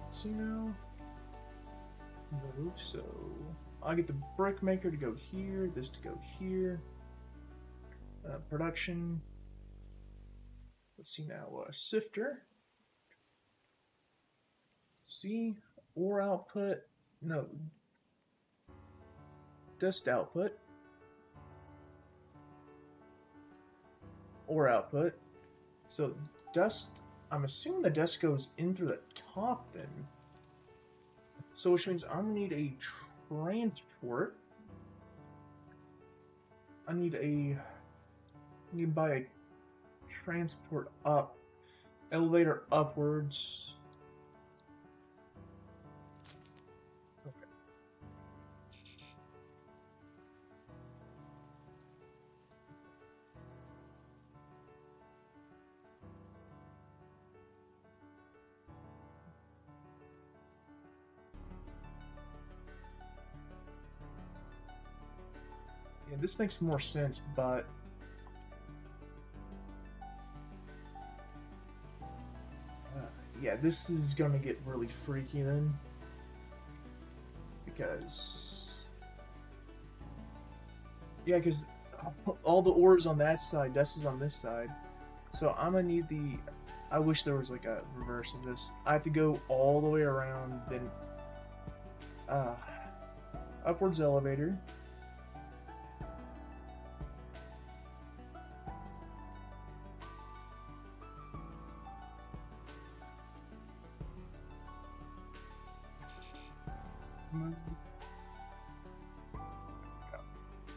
Let's see now. Move, so I'll get the brick maker to go here, this to go here. Production. Let's see now. Sifter. See, ore output. No. dust output or output. So dust, I'm assuming the dust goes in through the top then. So which means I'm gonna need a transport. I need to buy a transport up, elevator upwards. Okay. Yeah, this makes more sense, but yeah, this is gonna get really freaky then, because yeah, because all the ores on that side, dust is on this side, so I'm gonna need the. I wish there was like a reverse of this. I have to go all the way around, then upwards elevator.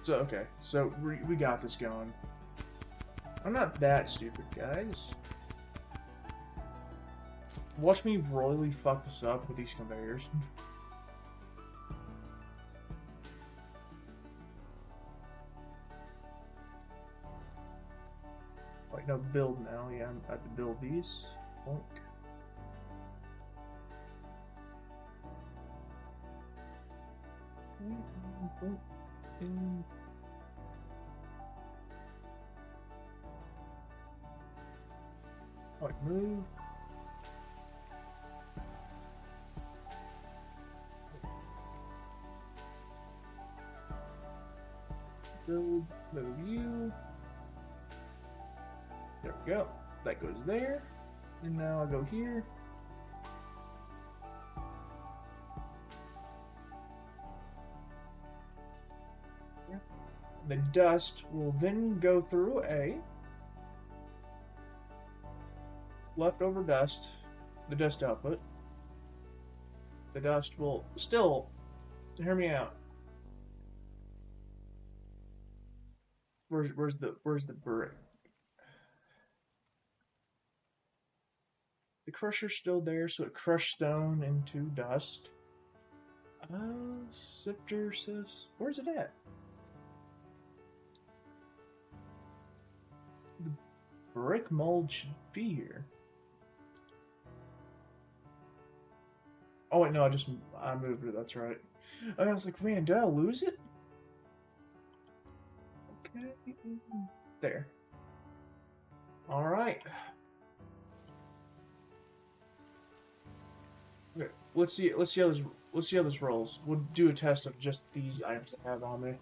So, okay, so we got this going. I'm not that stupid, guys. Watch me royally fuck this up with these conveyors. Wait, no, build now. Yeah, I have to build these. Bonk. Like move. Build, move you. There we go. That goes there. And now I go here. The dust will then go through A. Leftover dust, the dust output. The dust will still, hear me out. Where's the brick? The crusher's still there, so it crushed stone into dust. Sifter says, where's it at? The brick mold should be here. Oh wait, no, I moved it. That's right. And I was like, man, did I lose it? Okay, there. All right. Okay, let's see how this rolls. We'll do a test of just these items I have on me.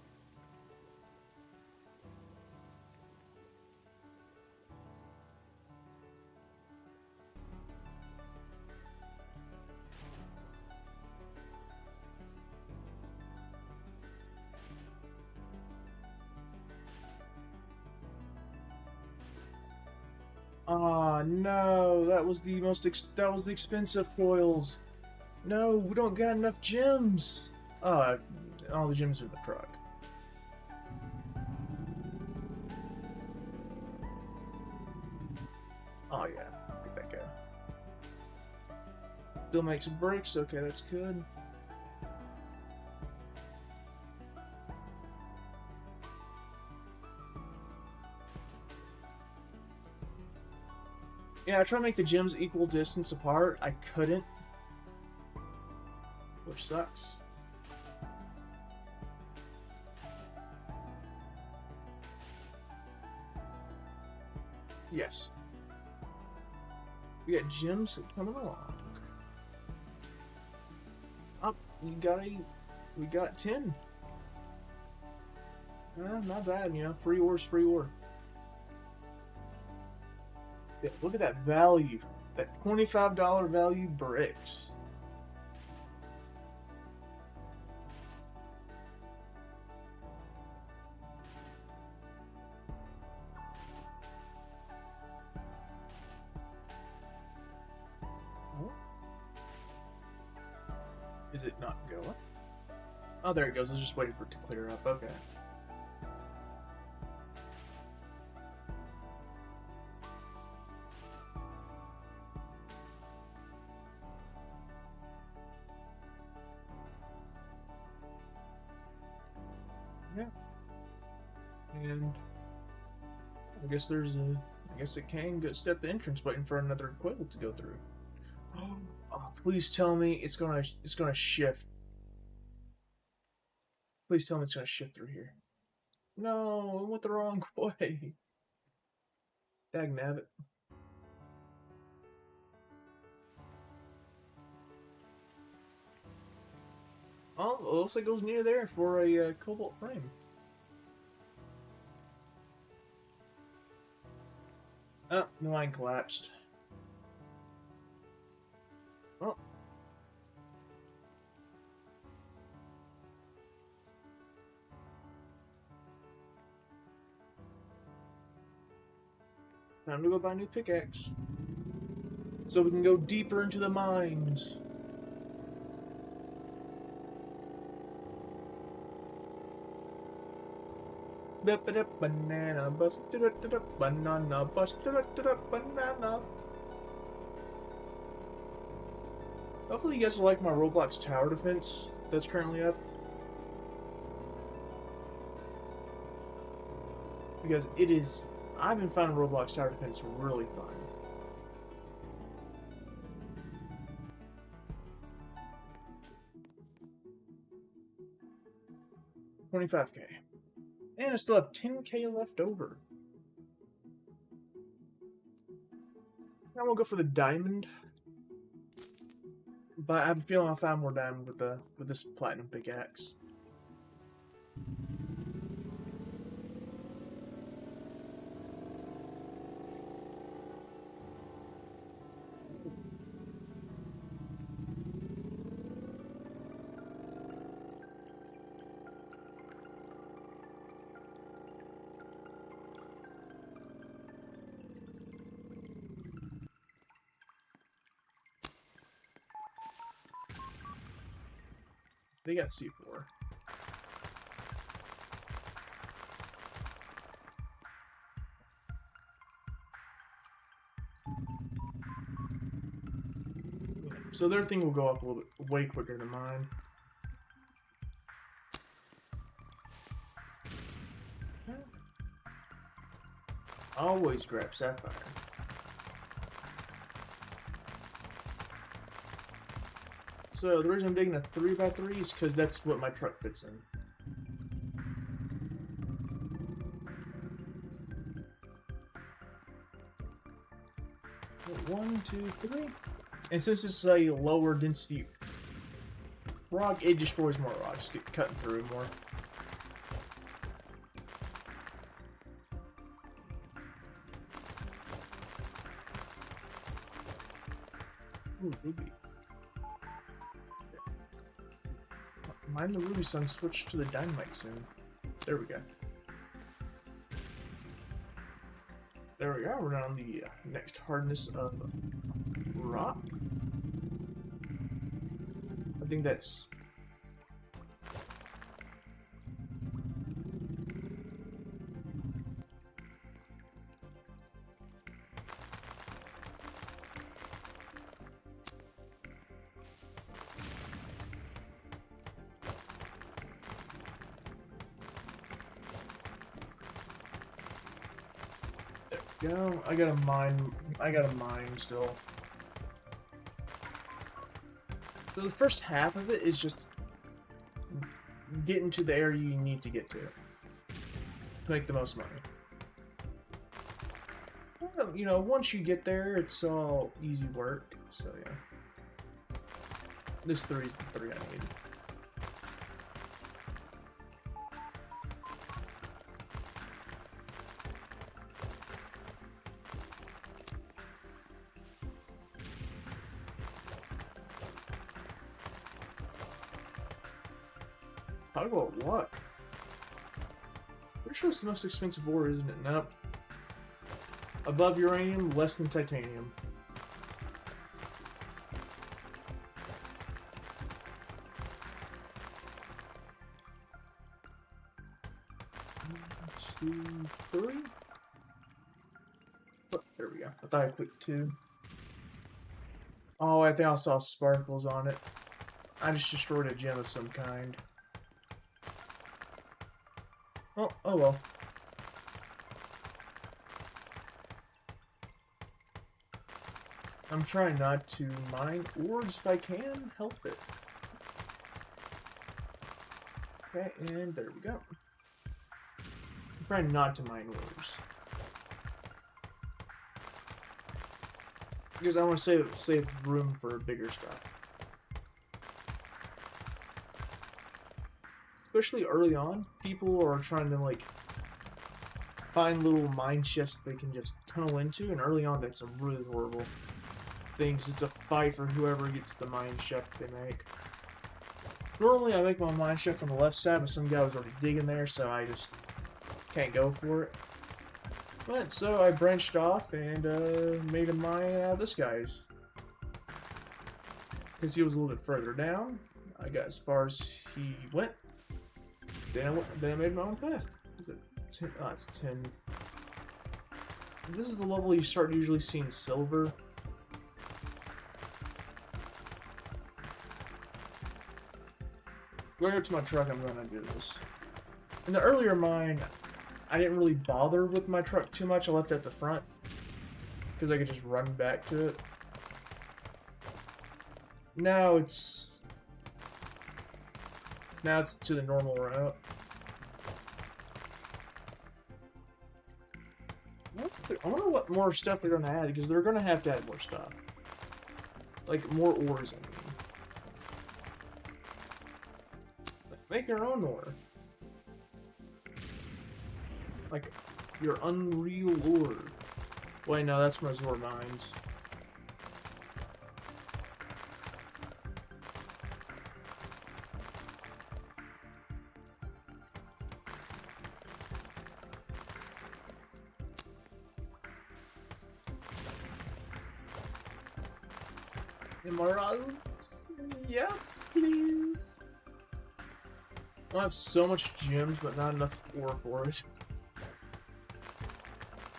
Ah, no, that was the expensive coils. No, we don't got enough gems. All the gems are in the truck. Oh yeah, get that guy. Still make some bricks. Okay, that's good. Yeah, I tried to make the gems equal distance apart. I couldn't. Which sucks. Yes. We got gems coming along. Up, we got 10. Not bad, you know. Free ore's free ore. Yeah, look at that value. That $25 value bricks. is it not going? Oh, there it goes. I was just waiting for it to clear up. Okay. Yeah. And I guess there's a. I guess it can go set the entrance waiting for another quibble to go through. Oh, please tell me it's gonna shift. Please tell me it's gonna shift through here. No, it went the wrong way. Dagnabbit. Oh, it looks like it goes near there for a cobalt frame. Oh, the line collapsed. Oh. Time to go buy a new pickaxe. So we can go deeper into the mines. Banana bus, banana bus, banana. Hopefully you guys will like my Roblox tower defense that's currently up. Because it is, I've been finding Roblox tower defense really fun. $25K. And I still have $10K left over. Now we'll go for the diamond. But I have a feeling I'll find more diamond with this platinum pickaxe. They got C4. So their thing will go up a little bit way quicker than mine. Always grab sapphire. So the reason I'm digging a 3x3 is because that's what my truck fits in. One, two, three. And since it's a lower density rock, it destroys more rocks, get cutting through more. Ooh, ruby. Mind the ruby, so I'm switch to the dynamite soon. There we go. There we go. We're on the next hardness of rock. I think that's. Go. I got a mine still. So the first half of it is just getting to the area you need to get to make the most money. You know, once you get there, it's all easy work. So yeah, this 3 is the 3 I need. Talk about what? Pretty sure it's the most expensive ore, isn't it? Nope. Above uranium, less than titanium. 1, 2, 3. Oh, there we go. I thought I clicked 2. Oh, I think I saw sparkles on it. I just destroyed a gem of some kind. Oh well. I'm trying not to mine ores if I can help it. Okay, and there we go. I'm trying not to mine ores. Because I want to save room for bigger stuff. Especially early on, people are trying to like find little mine shafts they can just tunnel into, and early on that's a really horrible thing, because it's a fight for whoever gets the mine shaft they make. Normally I make my mine shaft on the left side, but some guy was already digging there, so I just can't go for it. But so I branched off and made a mine out of this guy's. Because he was a little bit further down. I got as far as he went. Then I made my own path. Is it 10? Oh, it's 10. This is the level you start usually seeing silver. Going up to my truck, I'm going to do this. In the earlier mine, I didn't really bother with my truck too much. I left it at the front because I could just run back to it. Now it's to the normal route. I wonder what more stuff they're going to add, because they're going to have to add more stuff. Like more ores, I mean. Make your own ore. Like your unreal ore. Wait, no, that's from Azure Mines. Emeralds? Yes, please. I have so much gems, but not enough ore for it.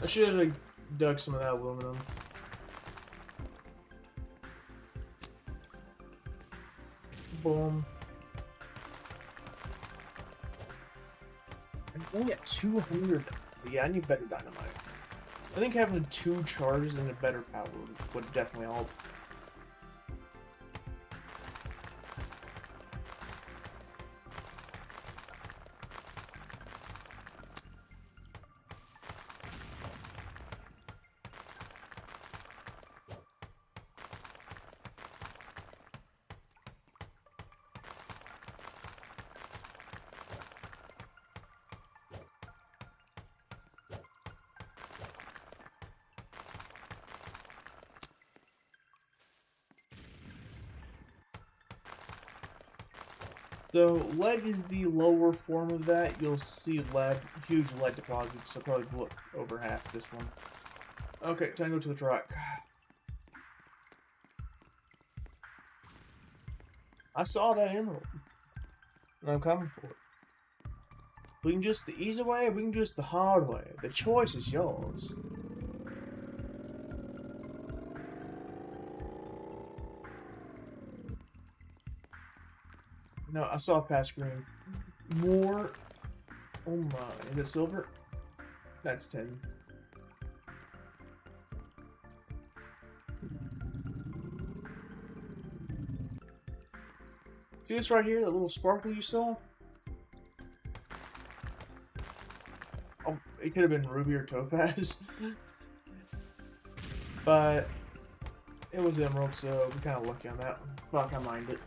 I should have dug some of that aluminum. Boom. I'm only at 200. Yeah, I need better dynamite. I think having 2 charges and a better power would definitely help. So lead is the lower form of that. You'll see huge lead deposits, so probably look over half this one. Okay, time to go to the truck. I saw that emerald, and I'm coming for it. We can do this the easy way, or we can do this the hard way. The choice is yours. No, I saw past green. More. Oh my. Is it silver? That's 10. See this right here? That little sparkle you saw? Oh, it could have been ruby or topaz. But it was emerald, so we're kind of lucky on that. Fuck, I mined it.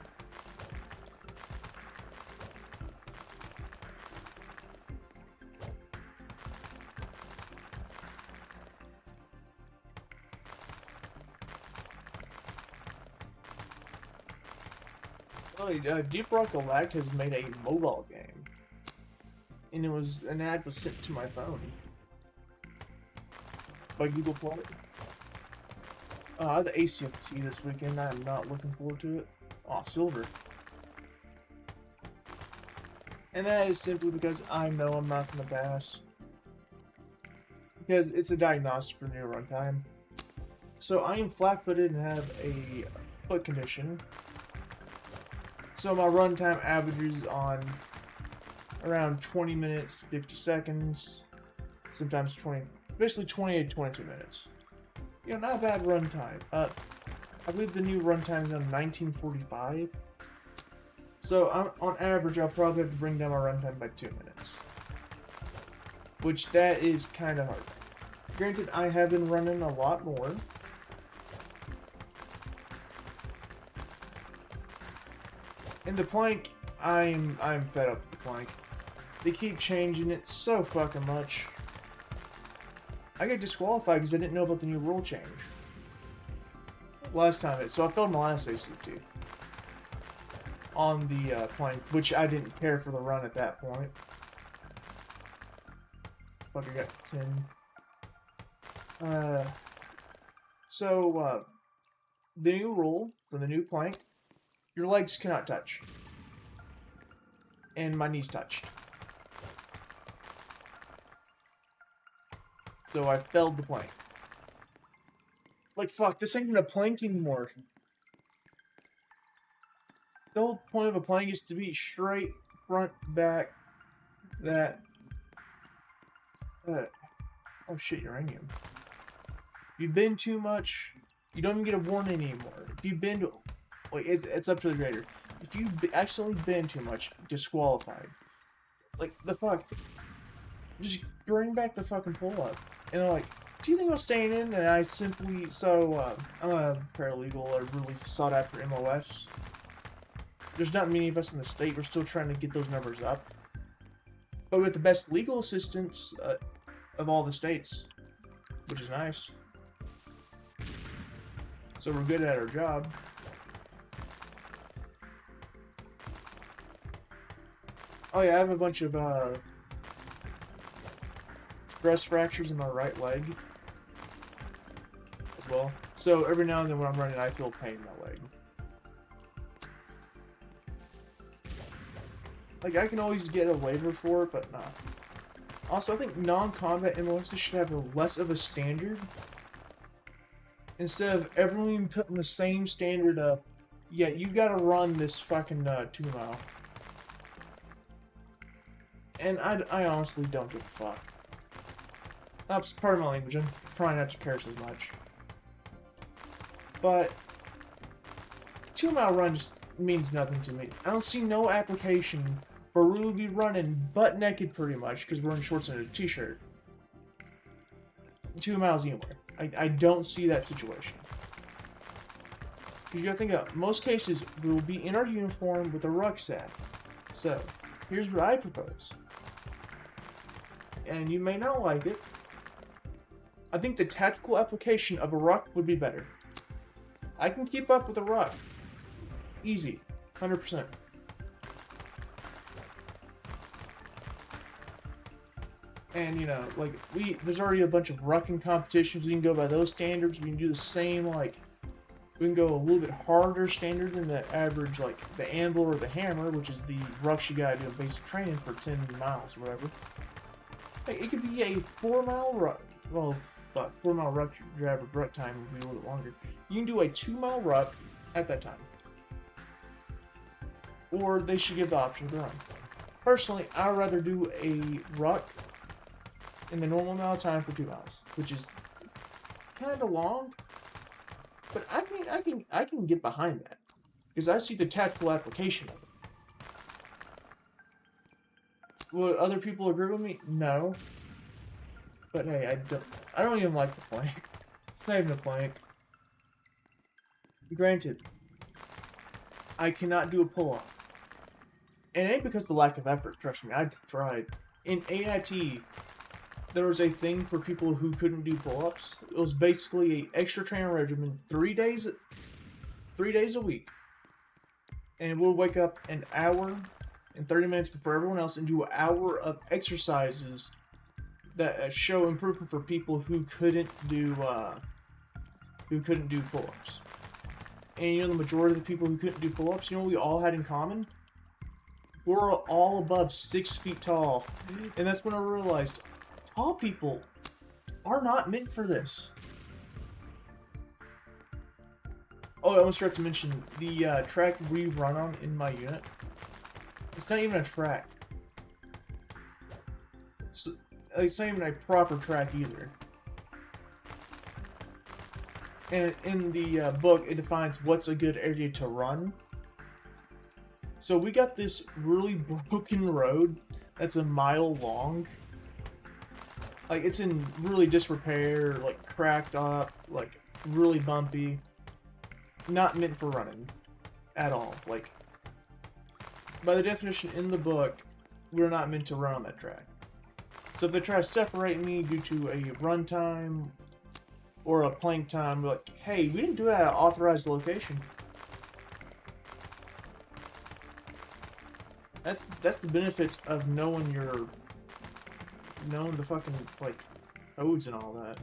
Deep Rock Galactic has made a mobile game, and an ad was sent to my phone by Google Play. I have the ACFT this weekend. I am not looking forward to it. Aw, silver. And that is simply because I know I'm not going to pass. Because it's a diagnostic for new runtime. So I am flat-footed and have a foot condition. So my runtime averages on around 20 minutes, 50 seconds, sometimes 20, basically 28 to 22 minutes. You know, not a bad runtime. I believe the new runtime is on 1945. So on average, I'll probably have to bring down my runtime by 2 minutes. Which that is kind of hard. Granted, I have been running a lot more. And the plank, I'm fed up with the plank. They keep changing it so fucking much. I got disqualified because I didn't know about the new rule change. Last time, so I failed my last ACT on the plank, which I didn't care for the run at that point. Fuck, I got 10. The new rule for the new plank, your legs cannot touch. And my knees touched. So I failed the plank. Like, fuck, this ain't even a plank anymore. The whole point of a plank is to be straight, front, back, that. Oh shit, uranium. If you bend too much, you don't even get a warning anymore. If you bend, like, it's up to the grader. If you accidentally bend too much, disqualified. Like, the fuck. Just bring back the fucking pull-up. And they're like, do you think I'm staying in? And I simply, I'm a paralegal, a really sought-after MOS. There's not many of us in the state. We're still trying to get those numbers up. But with the best legal assistants of all the states, which is nice. So we're good at our job. Oh yeah, I have a bunch of stress fractures in my right leg as well. So every now and then when I'm running, I feel pain in my leg. Like, I can always get a waiver for it, but nah. Also, I think non-combat MOSs should have less of a standard. Instead of everyone putting the same standard of, yeah, you gotta run this fucking 2 mile. And I honestly don't give a fuck. That's part of my language. I'm trying not to curse as much. But 2 mile run just means nothing to me. I don't see no application for really be running butt naked pretty much because we're in shorts and a t-shirt. 2 miles anywhere. I don't see that situation. Because you gotta think about, most cases we will be in our uniform with a rucksack. So, here's what I propose. And you may not like it. I think the tactical application of a ruck would be better. I can keep up with a ruck. Easy. 100%. And, you know, like, there's already a bunch of rucking competitions. We can go by those standards. We can do the same, like, we can go a little bit harder standard than the average, like, the anvil or the hammer, which is the rucks you gotta do in basic training for 10 miles or whatever. Like, it could be a 4 mile ruck. Well, fuck, 4 mile ruck, your average ruck time would be a little bit longer. You can do a 2 mile ruck at that time. Or they should give the option to run. Personally, I'd rather do a ruck in the normal amount of time for 2 miles, which is kind of long, but I can get behind that because I see the tactical application of it. Will other people agree with me? No, but hey, I don't even like the plank. It's not even a plank. Granted, I cannot do a pull-up. And it ain't because of the lack of effort, trust me, I tried. In AIT, there was a thing for people who couldn't do pull-ups. It was basically an extra training regimen, 3 days a week. And we'll wake up an hour and 30 minutes before everyone else and do an hour of exercises that show improvement for people who couldn't do pull-ups. And you know the majority of the people who couldn't do pull-ups, you know what we all had in common? We're all above 6 feet tall. And that's when I realized tall people are not meant for this. Oh, I almost forgot to mention the track we run on in my unit. It's not even a track. It's not even a proper track either. And in the book, it defines what's a good area to run. So we got this really broken road that's a mile long. Like, it's in really disrepair, like cracked up, like really bumpy. Not meant for running at all. Like, by the definition in the book, we're not meant to run on that track. So if they try to separate me due to a run time or a plank time, we're like, hey, we didn't do that at an authorized location. That's the benefits of knowing the fucking, like, codes and all that.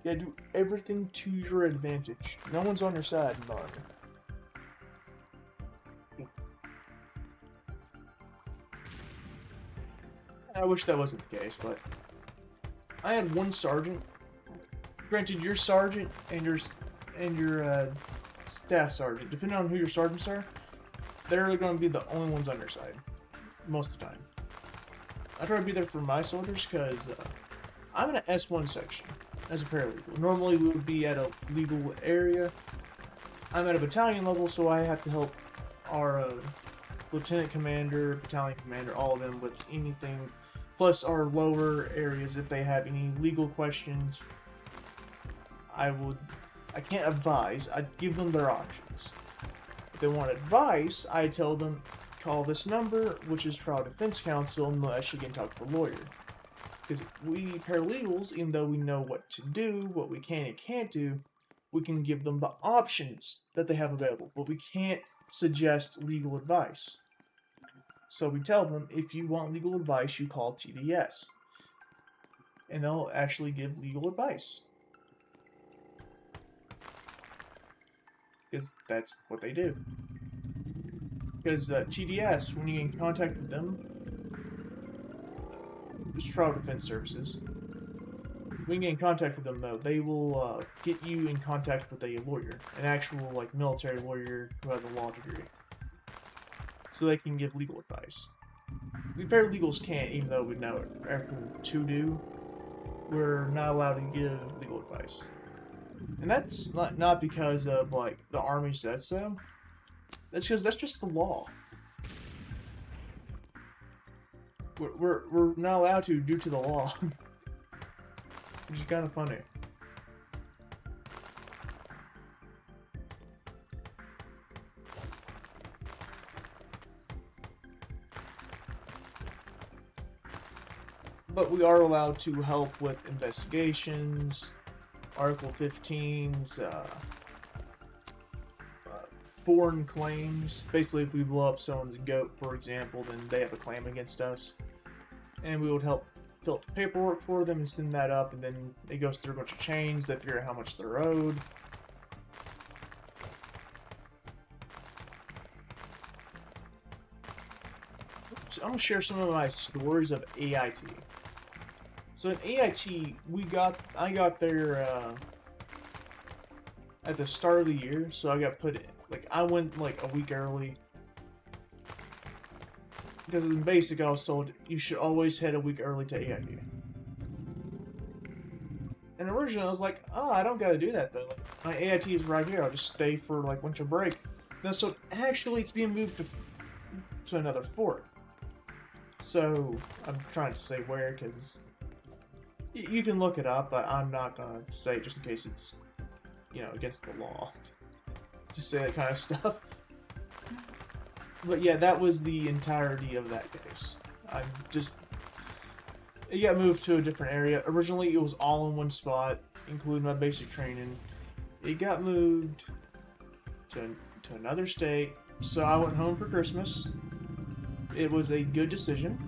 Yeah, do everything to your advantage. No one's on your side, none. I wish that wasn't the case, but I had one sergeant. Granted, your sergeant and your staff sergeant, depending on who your sergeants are, they're going to be the only ones on your side most of the time. I try to be there for my soldiers because I'm in an S1 section as a paralegal. Normally we would be at a legal area. I'm at a battalion level, so I have to help our lieutenant commander, battalion commander, all of them with anything, plus our lower areas if they have any legal questions. I can't advise, I'd give them their options. If they want advice, I tell them, call this number, which is Trial Defense Counsel, and they'll actually get in touch with the lawyer. Because we paralegals, even though we know what to do, what we can and can't do, we can give them the options that they have available, but we can't suggest legal advice. So we tell them, if you want legal advice, you call TDS. And they'll actually give legal advice. Because that's what they do. Because TDS, when you get in contact with them, it's Trial Defense Services. When you get in contact with them, though, they will get you in contact with a lawyer, an actual like military lawyer who has a law degree, so they can give legal advice. We paralegals can't, even though we know everything to do. We're not allowed to give legal advice, and that's not because of like the Army says so. That's because that's just the law. We're not allowed to due to the law. Which is kind of funny. But we are allowed to help with investigations, Article 15s, foreign claims. Basically, if we blow up someone's goat, for example, then they have a claim against us. And we would help fill out the paperwork for them and send that up, and then it goes through a bunch of chains. They figure out how much they're owed. So I'm going to share some of my stories of AIT. So in AIT, I got there at the start of the year, so I got put in, like, I went like a week early. Because in basic, I was told you should always head a week early to AIT. And originally, I was like, oh, I don't gotta do that though. Like, my AIT is right here. I'll just stay for like winter break. No, so actually, it's being moved to another fort. So I'm trying to say where, because you can look it up, but I'm not gonna say just in case it's, you know, against the law to say that kind of stuff. But yeah, that was the entirety of that case. It got moved to a different area. Originally, it was all in one spot, including my basic training. It got moved to another state, so I went home for Christmas. It was a good decision.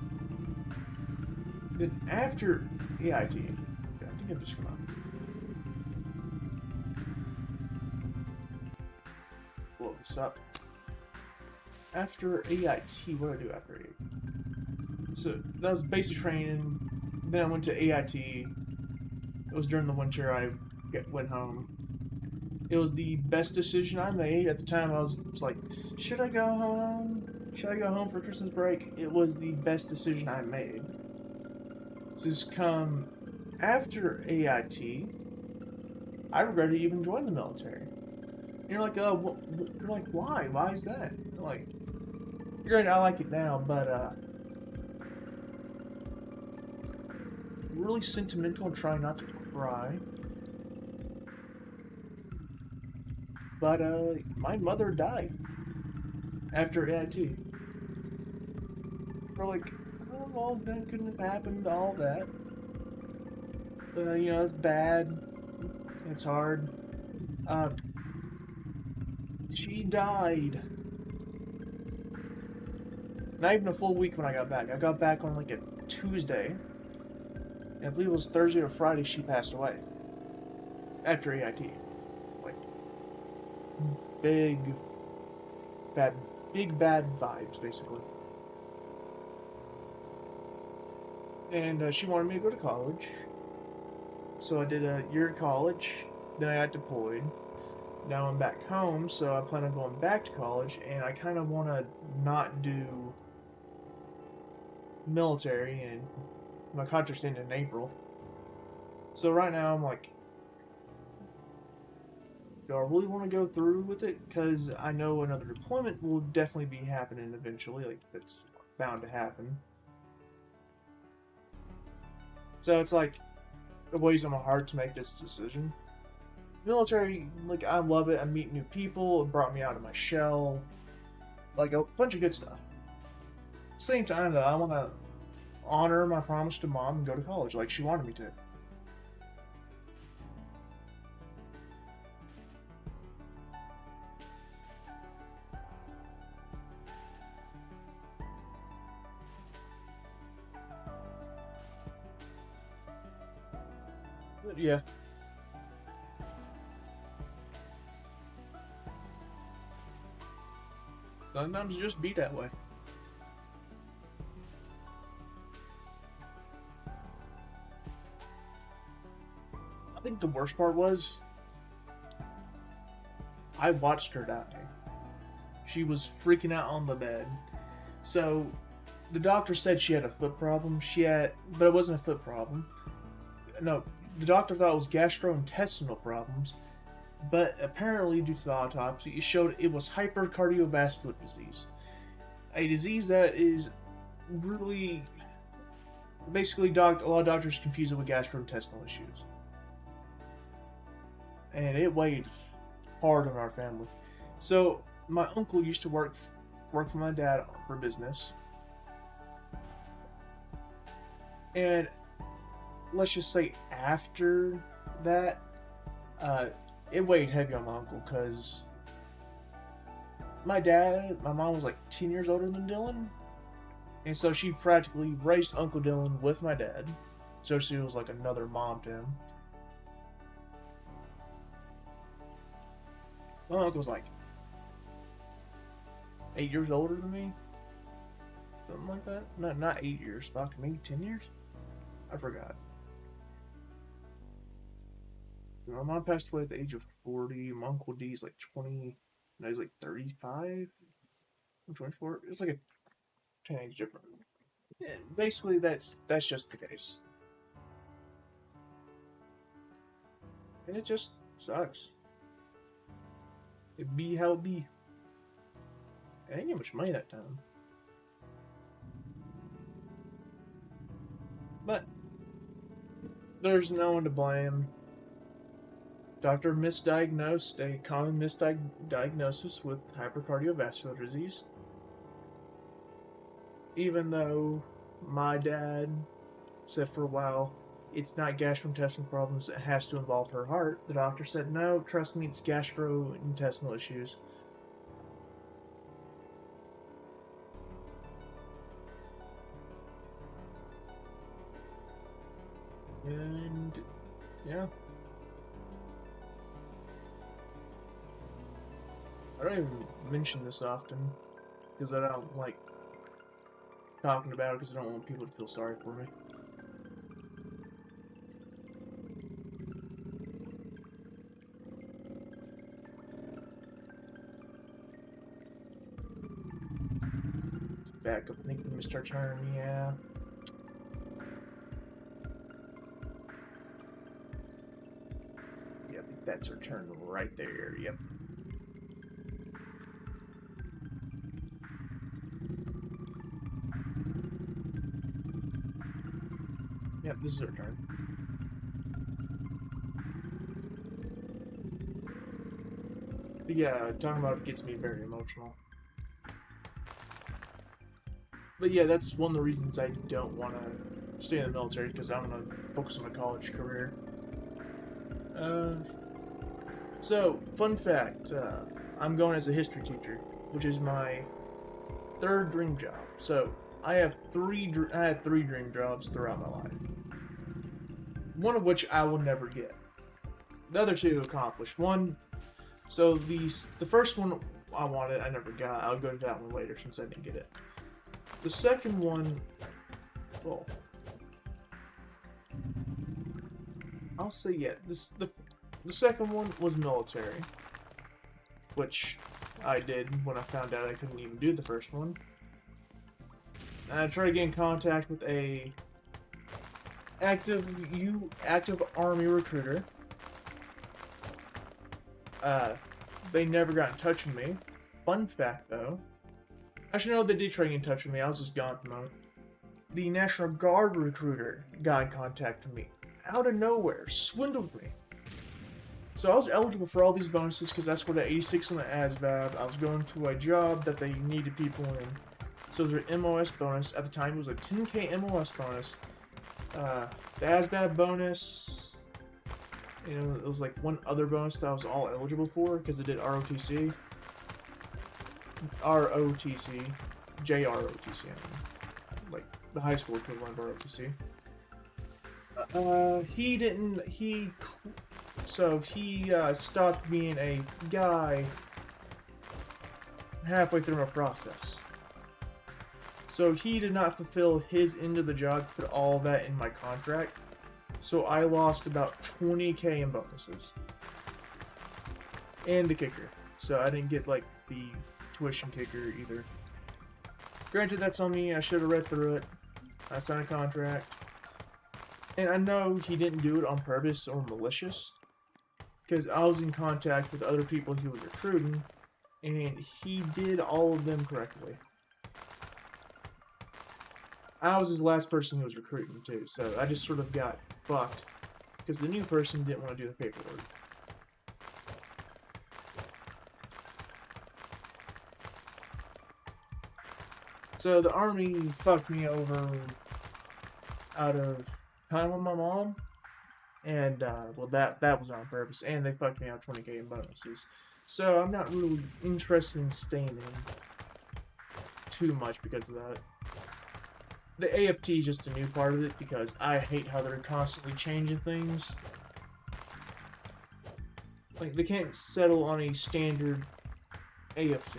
Then after AIT, I think I'm just gonna blow this up. after AIT, what did I do after AIT? So that was basic training. Then I went to AIT. It was during the winter. I went home. It was the best decision I made at the time. I was like, should I go home? Should I go home for Christmas break? It was the best decision I made. So just come after AIT, I regretted even joining the military. And you're like, you're like, why? Why is that? You're like, you're right. I like it now, but really sentimental and trying not to cry. But my mother died after AIT. We're like, oh, well, that couldn't have happened, all that. You know, it's bad. It's hard. She died. Not even a full week when I got back. I got back on like a Tuesday. And I believe it was Thursday or Friday she passed away. After AIT. Like, big bad vibes, basically. And she wanted me to go to college. So I did a year at college. Then I got deployed. Now I'm back home, so I plan on going back to college, and I kind of want to not do military, and my contract's ending in April. So right now I'm like, do I really want to go through with it? Because I know another deployment will definitely be happening eventually, like that's bound to happen. So it's like, it weighs on my heart to make this decision. Military, like, I love it. I meet new people. It brought me out of my shell. Like, a bunch of good stuff. Same time, though, I want to honor my promise to Mom and go to college like she wanted me to. But yeah. Sometimes it just be that way. I think the worst part was I watched her die. She was freaking out on the bed. So the doctor said she had a foot problem. But it wasn't a foot problem. No, the doctor thought it was gastrointestinal problems. But apparently, due to the autopsy, it showed it was hypercardiovascular disease. A disease that is really... Basically, a lot of doctors confuse it with gastrointestinal issues. And it weighed hard on our family. So, my uncle used to work for my dad for business. And let's just say after that, it weighed heavy on my uncle because my mom was like 10 years older than Dylan. And so she practically raised Uncle Dylan with my dad. So she was like another mom to him. My uncle's like 8 years older than me. Something like that. Not 8 years. Fuck, maybe 10 years? I forgot. My mom passed away at the age of 40. My Uncle D's like 20. No, he's like 35. I'm 24. It's like a 10 age difference. Yeah, basically, that's just the case. And it just sucks. It be how it be. I didn't get much money that time. But there's no one to blame. Doctor misdiagnosed a common misdiagnosis with hypercardiovascular disease. Even though my dad said for a while, it's not gastrointestinal problems, it has to involve her heart, the doctor said, no, trust me, it's gastrointestinal issues. And, yeah. I don't even mention this often, because I don't like talking about it because I don't want people to feel sorry for me. Back up, I think we missed our turn, yeah. Yeah, I think that's our turn right there, yep. Yep, this is our turn. But yeah, talking about it gets me very emotional. But yeah, that's one of the reasons I don't want to stay in the military, because I'm going to focus on my college career. So, fun fact, I'm going as a history teacher, which is my third dream job. So, I had three dream jobs throughout my life. One of which I will never get. The other two accomplished. So the first one I wanted, I never got. I'll go to that one later since I didn't get it. The second one, well, I'll say yeah. The second one was military, which I did when I found out I couldn't even do the first one. And I tried to get in contact with a active Army recruiter. They never got in touch with me. Fun fact, though. Actually, no, they did try to get in touch with me. I was just gone from them. The National Guard recruiter got in contact with me. Out of nowhere. Swindled me. So I was eligible for all these bonuses because I scored at 86 on the ASVAB. I was going to a job that they needed people in. So there's an MOS bonus. At the time, it was a 10K MOS bonus. The ASVAB bonus... You know, it was like one other bonus that I was all eligible for because it did ROTC. JROTC, I mean. Like the high school equivalent of ROTC. He stopped being a guy halfway through my process. So he did not fulfill his end of the job, put all that in my contract. So I lost about 20K in bonuses. And the kicker. So I didn't get like the tuition kicker either. Granted, that's on me. I should have read through it. I signed a contract. And I know he didn't do it on purpose or malicious. Because I was in contact with other people he was recruiting. And he did all of them correctly. I was his last person he was recruiting too, so I just sort of got fucked because the new person didn't want to do the paperwork. So the Army fucked me over out of time with my mom, and well, that was on purpose, and they fucked me out 20K in bonuses. So I'm not really interested in staying in too much because of that. The AFT is just a new part of it because I hate how they're constantly changing things. Like, they can't settle on a standard AFT.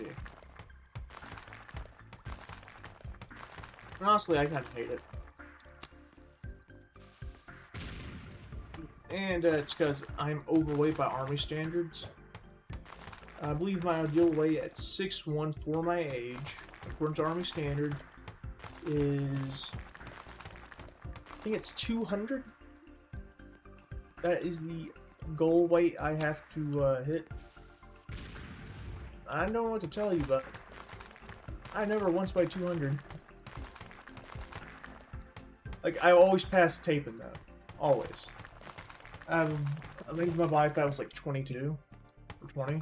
And honestly, I kind of hate it. And it's because I'm overweight by Army standards. I believe my ideal weight at 6'1" for my age, according to Army standard, is, I think it's 200. That is the goal weight I have to hit. I don't know what to tell you, but I never once weighed 200. Like, I always pass taping though, always. I think my body fat was like 22 or 20.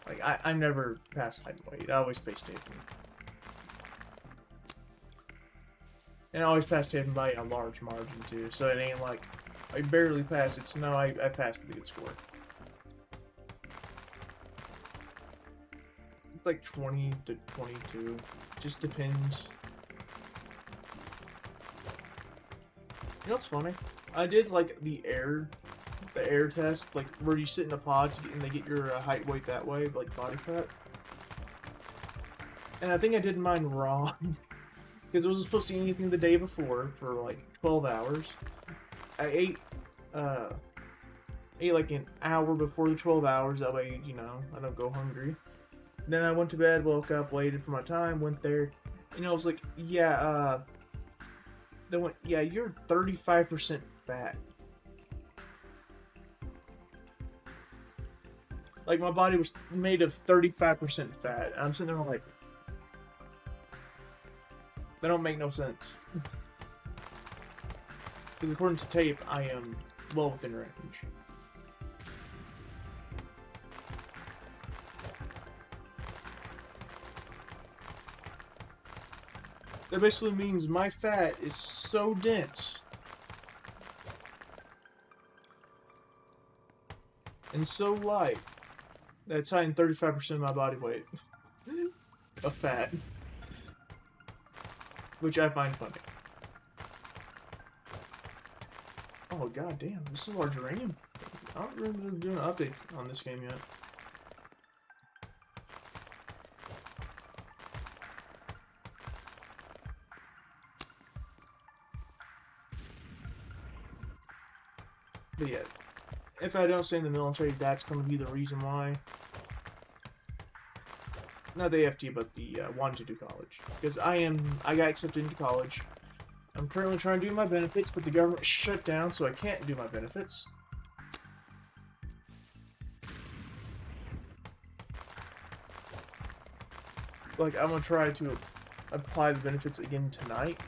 Like, I never pass height and weight. I always pass taping. And I always pass taping by a large margin too, so it ain't like I barely passed it, so no, I passed with a good score. It's like 20 to 22, just depends. You know what's funny? I did like the air test, like where you sit in a pod and they get your height weight that way, like body fat. And I think I did mine wrong. Because I wasn't supposed to eat anything the day before for like 12 hours. I ate like an hour before the 12 hours. That way, you know, I don't go hungry. Then I went to bed, woke up, waited for my time, went there. You know, I was like, yeah, they went, yeah, you're 35% fat. Like, my body was made of 35% fat. I'm sitting there like, that don't make no sense. Because according to tape, I am well within range. That basically means my fat is so dense and so light that it's hiding 35% of my body weight of fat. Which I find funny. Oh god damn, this is our geranium. I don't remember doing an update on this game yet. But yeah, if I don't stay in the military, that's going to be the reason why. Not the AFT, but the wanting to do college. Because I got accepted into college. I'm currently trying to do my benefits, but the government shut down, so I can't do my benefits. Like, I'm going to try to apply the benefits again tonight.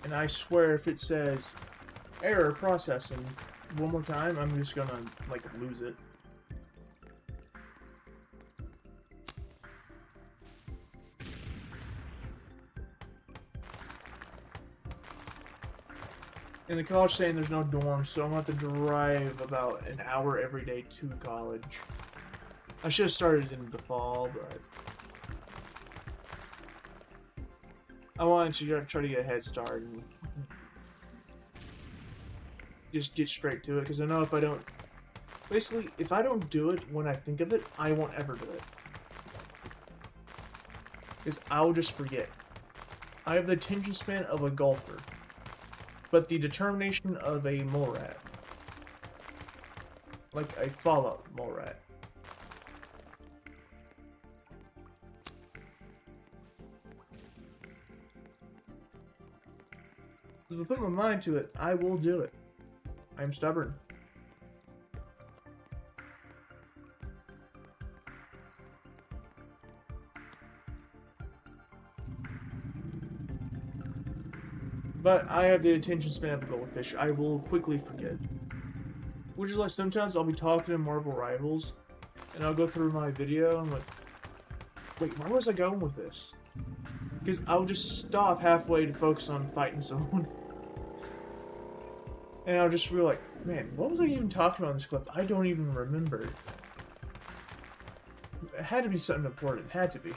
And I swear if it says error processing one more time, I'm just going to, like, lose it. In the college saying there's no dorms, so I'm going to have to drive about an hour every day to college. I should have started in the fall, but I wanted to try to get a head start and just get straight to it, because I know if I don't... Basically, if I don't do it when I think of it, I won't ever do it. Because I'll just forget. I have the attention span of a golfer, but the determination of a mole rat. Like a Fallout mole rat. If I put my mind to it, I will do it. I'm stubborn. But I have the attention span of a goldfish. I will quickly forget. Which is why sometimes I'll be talking to Marvel Rivals, and I'll go through my video, and I'm like, wait, where was I going with this? Because I'll just stop halfway to focus on fighting someone. And I'll just feel like, man, what was I even talking about in this clip? I don't even remember. It had to be something important. It had to be.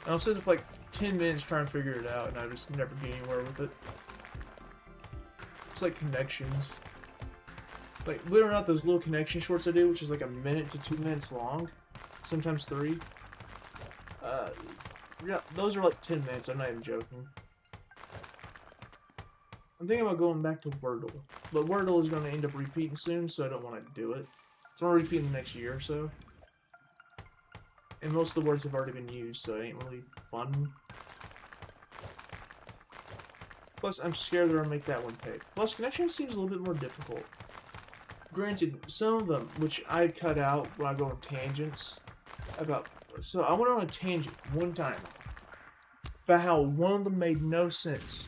And I'll sit there for like 10 minutes trying to figure it out, and I just never get anywhere with it. It's like connections. Like, believe it or not, those little connection shorts I do, which is like a minute to 2 minutes long, sometimes 3. Yeah, those are like 10 minutes, I'm not even joking. I'm thinking about going back to Wordle, but Wordle is going to end up repeating soon, so I don't want to do it. It's going to repeat in the next year or so. And most of the words have already been used, so it ain't really fun. Plus, I'm scared they're going to make that one take. Plus, connection seems a little bit more difficult. Granted, some of them, which I cut out when I go on tangents, about... So, I went on a tangent one time about how one of them made no sense.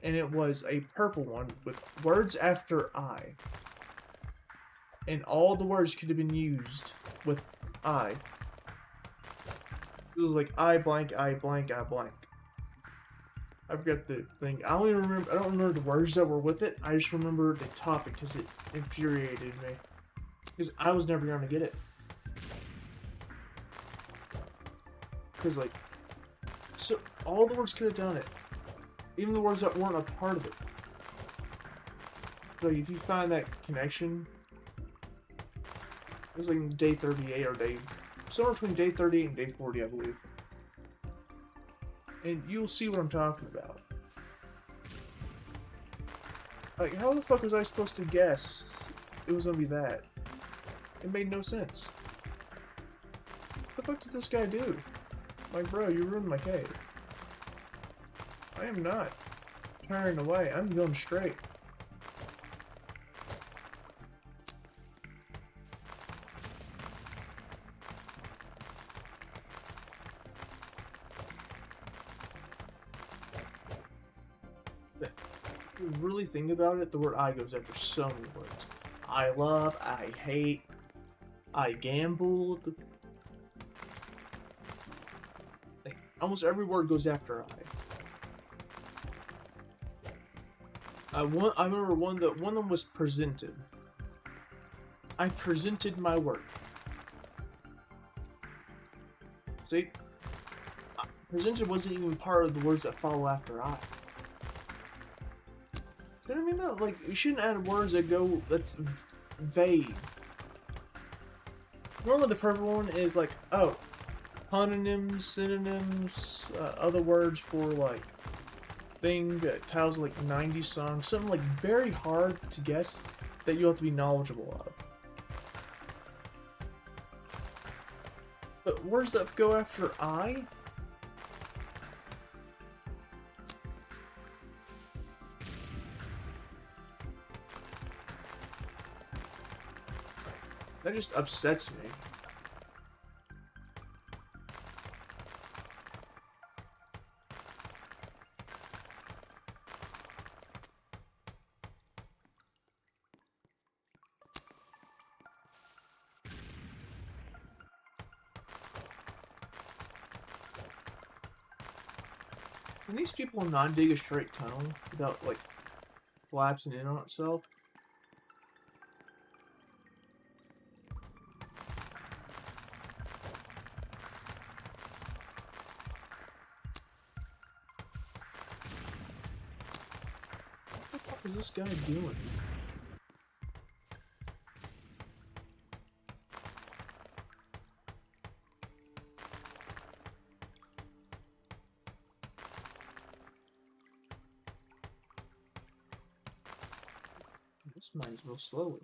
And it was a purple one with words after I. And all the words could have been used with I. It was like I blank, I blank, I blank. I forgot the thing. I don't remember the words that were with it. I just remember the topic because it infuriated me. Because I was never going to get it. Because, like, so all the words could have done it. Even the words that weren't a part of it. Like, if you find that connection, It was like day 38 or somewhere between day 38 and day 40, I believe. And you'll see what I'm talking about. Like, how the fuck was I supposed to guess it was gonna be that? It made no sense. What the fuck did this guy do? Like, bro, you ruined my cave. I am not turning away. I'm going straight. If you really think about it, the word I goes after so many words. I love, I hate, I gambled. Like, almost every word goes after I. I remember one of them was presented. I presented my work. See? Presented wasn't even part of the words that follow after I. See what I mean though? Like, you shouldn't add words that's vague. Normally the perfect one is like, oh, homonyms, synonyms, other words for like thing that tells like 90s songs, something like very hard to guess that you have to be knowledgeable of. But words that go after I? That just upsets me. Can these people not dig a straight tunnel without, like, collapsing in on itself? What the fuck is this guy doing? This might as well slowly.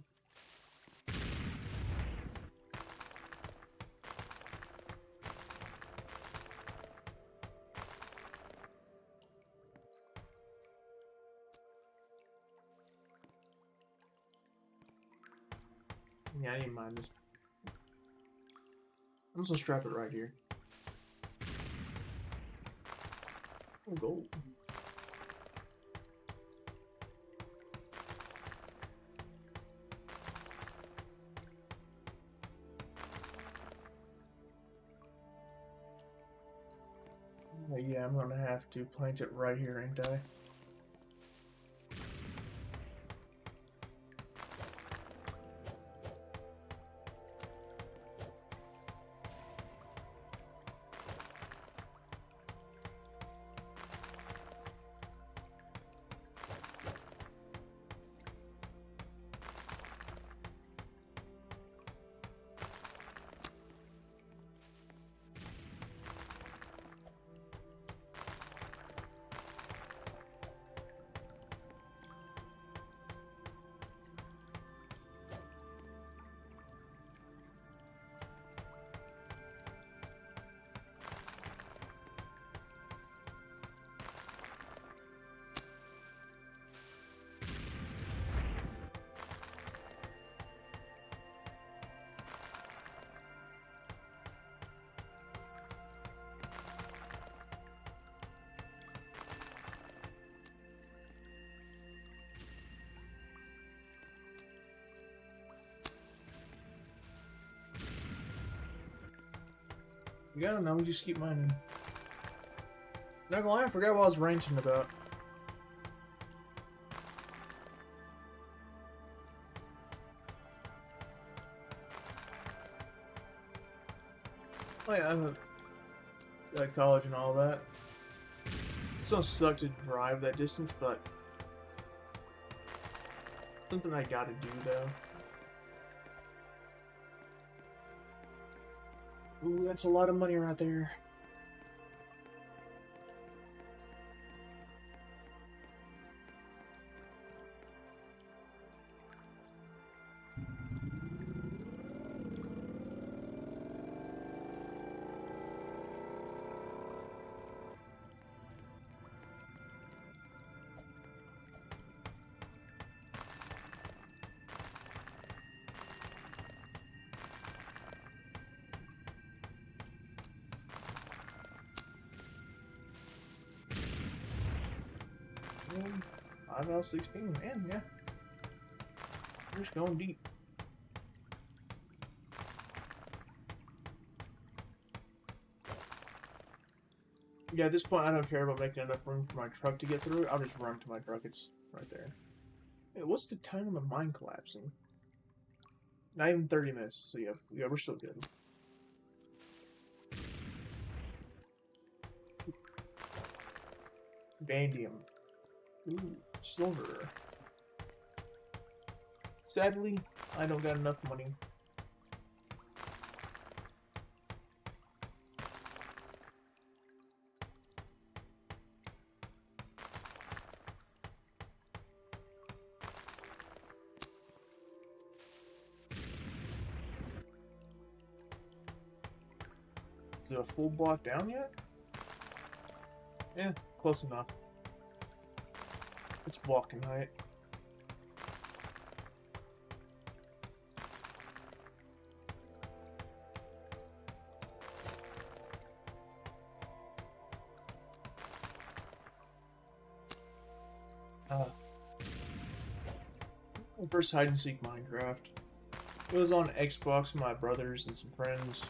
Yeah, I didn't mind this. I'm just gonna strap it right here. Oh, gold. Yeah, I'm gonna have to plant it right here, ain't I? You gotta know, just keep mining. Not gonna lie, I forgot what I was ranting about. Oh yeah, I'm like college and all that. It's gonna suck to drive that distance, but something I gotta do though. Ooh, that's a lot of money right there. And 5 out of 16, man, yeah. We're just going deep. Yeah, at this point, I don't care about making enough room for my truck to get through. I'll just run to my truck. It's right there. Hey, what's the time of the mine collapsing? Not even 30 minutes, so yeah, we're still good. Vanadium. Ooh, silver. Sadly, I don't got enough money. Is it a full block down yet? Yeah, close enough. It's walking height. First hide and seek Minecraft. It was on Xbox with my brothers and some friends.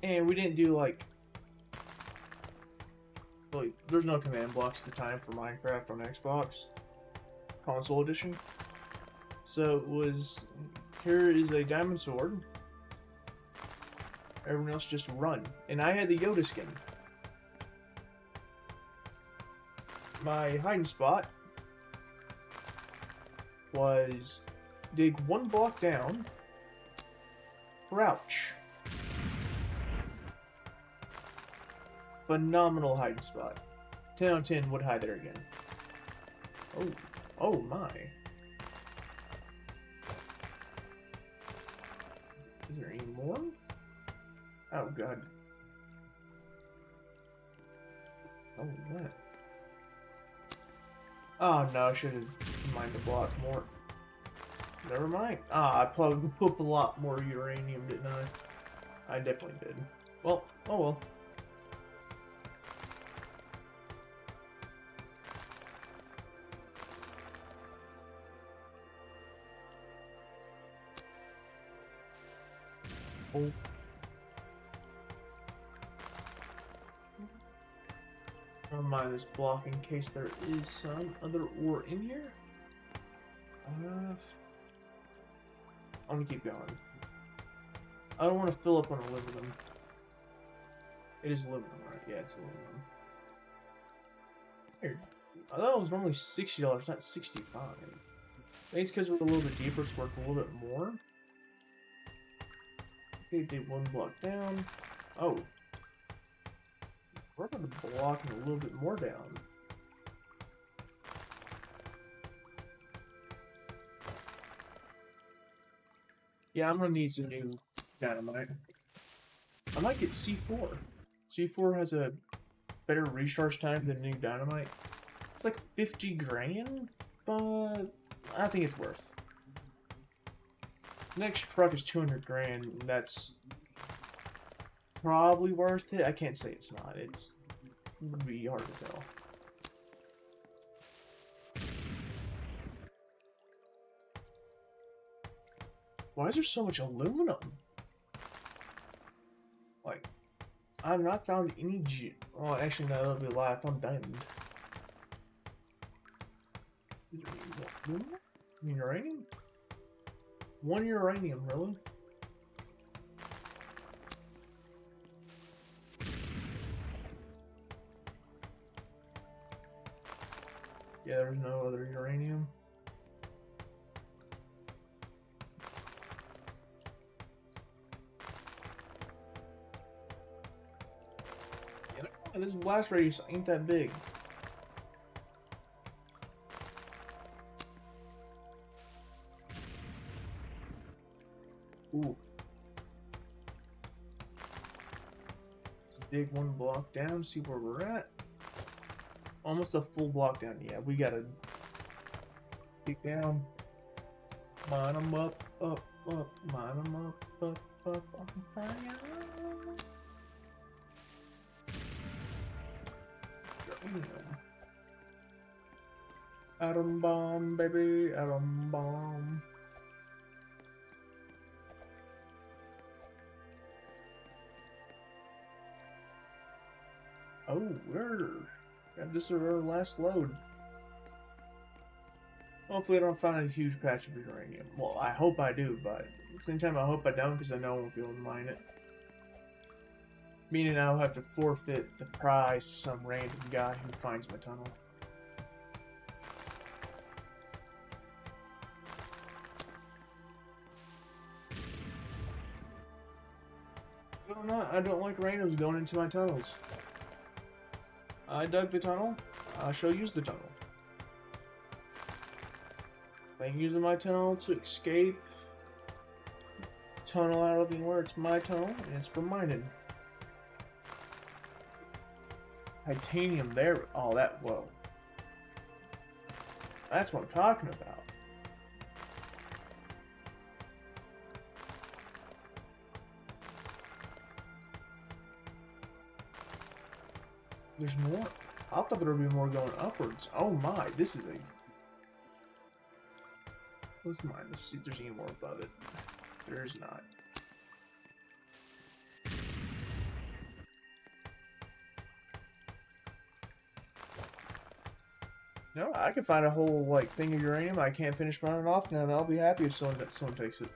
And we didn't do like there's no command blocks at the time for Minecraft on Xbox console edition. So it was, here is a diamond sword. Everyone else just run. And I had the Yoda skin. My hiding spot was dig 1 block down, crouch. Phenomenal hiding spot. 10 out of 10 would hide there again. Oh my. Is there any more? Oh god. Oh, what? Oh no, I should have mined the block more. Never mind. I probably put a lot more uranium, didn't I? I definitely did. Well, oh well. Oh. Never mind this block in case there is some other ore in here. I'm gonna keep going. I don't want to fill up on aluminum. It is aluminum, right? Yeah, it's aluminum. Here. I thought it was normally $60, not $65. Maybe it's because we're a little bit deeper, it's worth a little bit more. Okay, dig 1 block down. Oh. We're going to block it a little bit more down. Yeah, I'm going to need some new dynamite. I might get C4. C4 has a better recharge time than new dynamite. It's like 50 grand, but I think it's worth. Next truck is 200 grand, and that's probably worth it. I can't say it's not. It would be hard to tell. Why is there so much aluminum? Like, I've not found any oh, actually, no, that'll be a lie. I found diamond. Uranium? 1 uranium, really? Yeah, there's no other uranium. Oh, this blast radius ain't that big. Ooh. Let's dig one block down, see where we're at. Almost a full block down. Yeah, we gotta dig down. Mine them up, up, up. Mine them up, up, on fire. Atom bomb, baby, atom bomb. Oh, this is our last load. Hopefully I don't find a huge patch of uranium. Well, I hope I do, but at the same time I hope I don't because I know I won't be able to mine it. Meaning I'll have to forfeit the prize to some random guy who finds my tunnel. I don't like randoms going into my tunnels. I dug the tunnel, I shall use the tunnel. I'm using my tunnel to escape. Tunnel out of where it's my tunnel, and it's for mining. Titanium there. Oh, whoa. That's what I'm talking about. There's more. I thought there would be more going upwards. Oh my, this is a... What's mine? Let's see if there's any more above it. There's not. No, I can find a whole, like, thing of uranium I can't finish burning off now, and I'll be happy if someone takes it.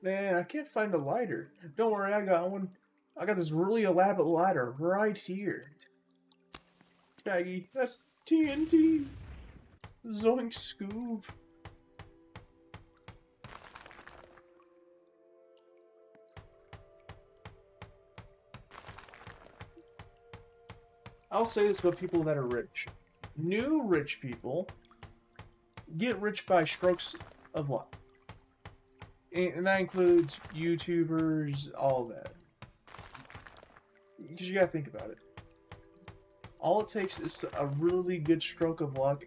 Man, I can't find a lighter. Don't worry, I got one. I got this really elaborate lighter right here. Shaggy, that's TNT. Zoink Scoob. I'll say this about people that are rich. New rich people get rich by strokes of luck. And that includes YouTubers, all that. Because you gotta think about it. All it takes is a really good stroke of luck,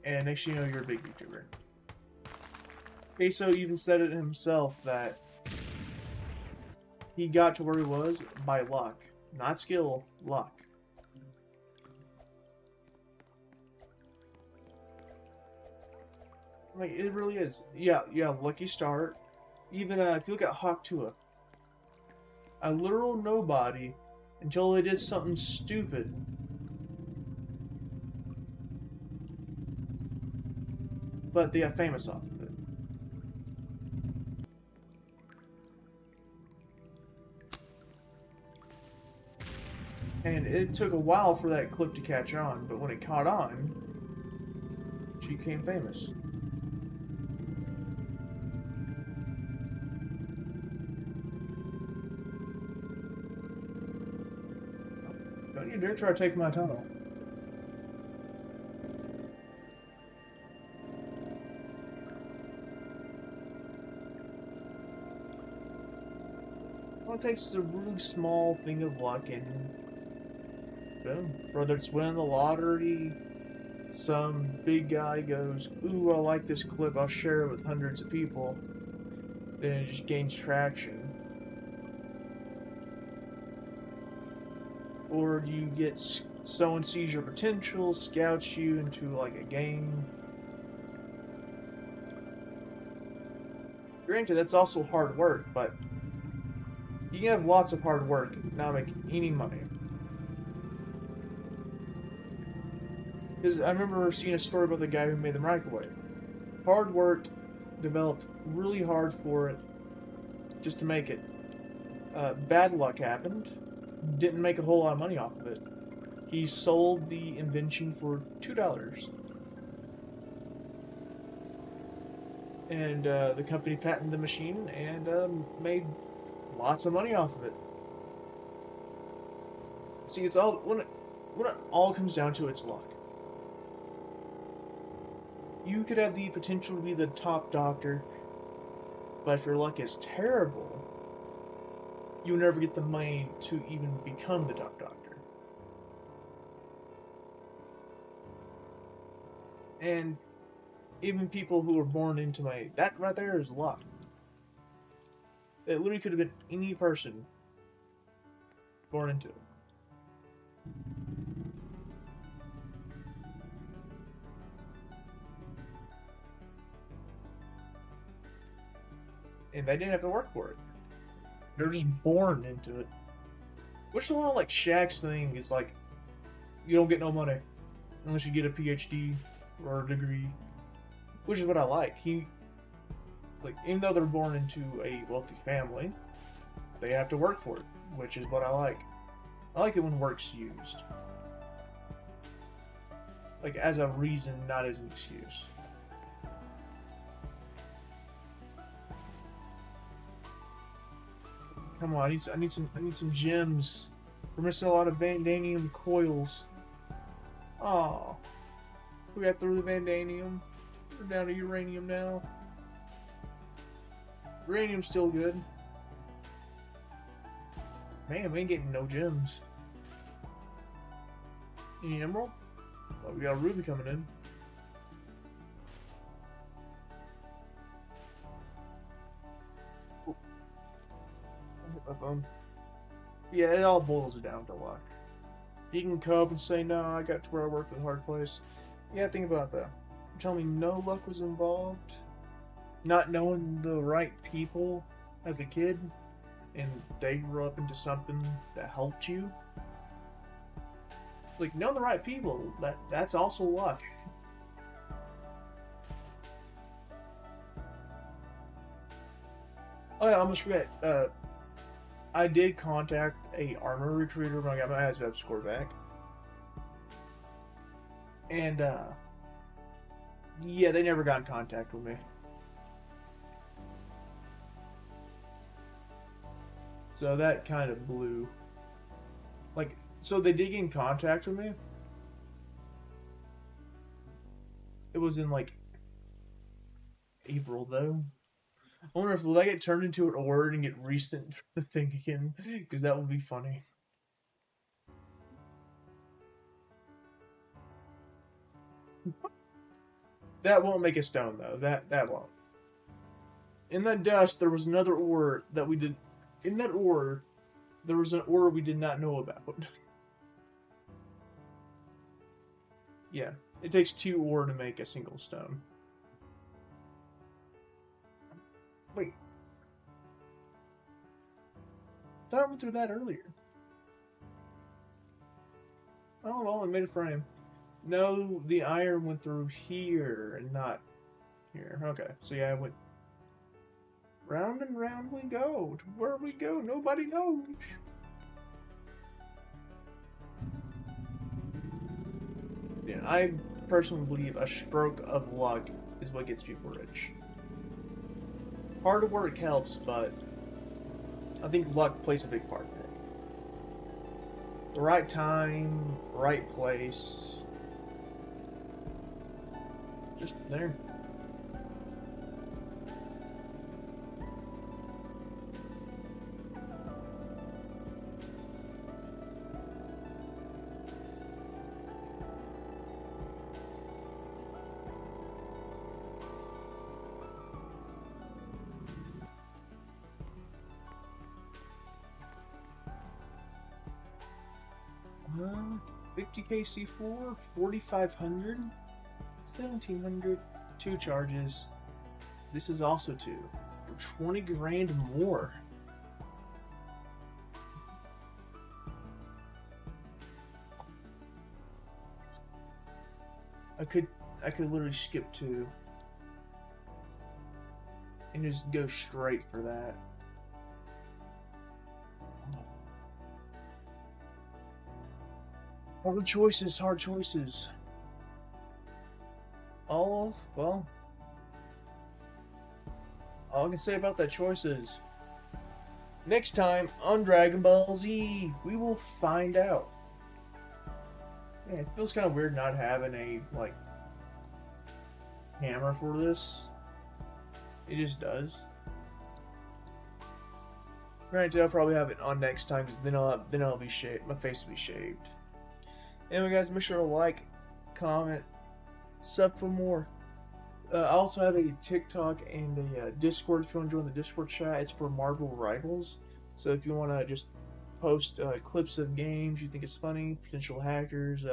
and next thing you know, you're a big YouTuber. Queso even said it himself that he got to where he was by luck. Not skill, luck. Like, it really is. Yeah, lucky start. Even if you look at Hawk Tua, a literal nobody until they did something stupid. But they got famous off of it. And it took a while for that clip to catch on, but when it caught on, she became famous. Don't you dare try to take my tunnel. All it takes is a really small thing of luck and boom. Whether it's winning the lottery, some big guy goes, ooh, I like this clip, I'll share it with hundreds of people. Then it just gains traction. Or you get someone sees your potential, scouts you into like a game. Granted, that's also hard work, but you can have lots of hard work and not make any money. Because I remember seeing a story about the guy who made the microwave. Hard work, developed really hard for it, just to make it. Bad luck happened. Didn't make a whole lot of money off of it. He sold the invention for $2. and the company patented the machine and made lots of money off of it. See, it's all when it all comes down to, it's luck. You could have the potential to be the top doctor, but if your luck is terrible, you'll never get the money to even become the top doctor. And even people who are born into that right there is luck. It literally could have been any person born into it. And they didn't have to work for it. They're just born into it. Which is one of like Shaq's thing is like, you don't get no money unless you get a PhD or a degree, which is what I like. Even though they're born into a wealthy family, they have to work for it, which is what I like. I like it when work's used, like as a reason, not as an excuse. Come on, I need some gems. We're missing a lot of vandanium coils. Oh, we got through the vandanium. We're down to uranium now. Uranium's still good. Man, we ain't getting no gems. Any emerald? Oh, we got a ruby coming in. Oh. I hit my phone. Yeah, it all boils down to luck. You can come up and say, no, I got to where I worked with a hard place. Yeah, think about that. You're telling me no luck was involved? Not knowing the right people as a kid, and they grew up into something that helped you? Like, know the right people, that's also luck. Oh yeah, I almost forget. I did contact a armor recruiter when I got my ASVAB score back. And, yeah, they never got in contact with me. So that kind of blew. Like, so they did get in contact with me. It was in, like, April, though. I wonder if will that get turned into an word and get resent for the thing again, because that would be funny. That won't make a stone though. That won't. In that dust, there was another ore that we did. In that ore, there was an ore we did not know about. Yeah, it takes 2 ore to make a single stone. Wait. I thought I went through that earlier. Oh, well, I made a frame. No, the iron went through here and not here. Okay, so yeah, I went round and round we go. To where we go, nobody knows. Yeah, I personally believe a stroke of luck is what gets people rich. Hard work helps, but I think luck plays a big part in it. The right time, right place. Just there. Uh, 50k C4, 4500, 1700, 2 charges. This is also 2 for 20 grand more. I could literally skip 2 and just go straight for that. Hard choices, hard choices. Oh, well. All I can say about that choice is, next time on Dragon Ball Z, we will find out. Yeah, it feels kind of weird not having a, like, hammer for this. It just does. Granted, I'll probably have it on next time, because then I'll be shaved. My face will be shaved. Anyway, guys, make sure to like, comment, sub for more. I also have a TikTok and a Discord if you want to join the Discord chat. It's for Marvel Rivals. So if you want to just post clips of games you think is funny, potential hackers,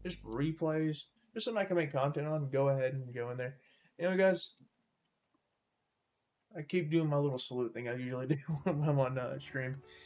just replays, just something I can make content on, go ahead and go in there. Anyway, guys, I keep doing my little salute thing I usually do when I'm on stream.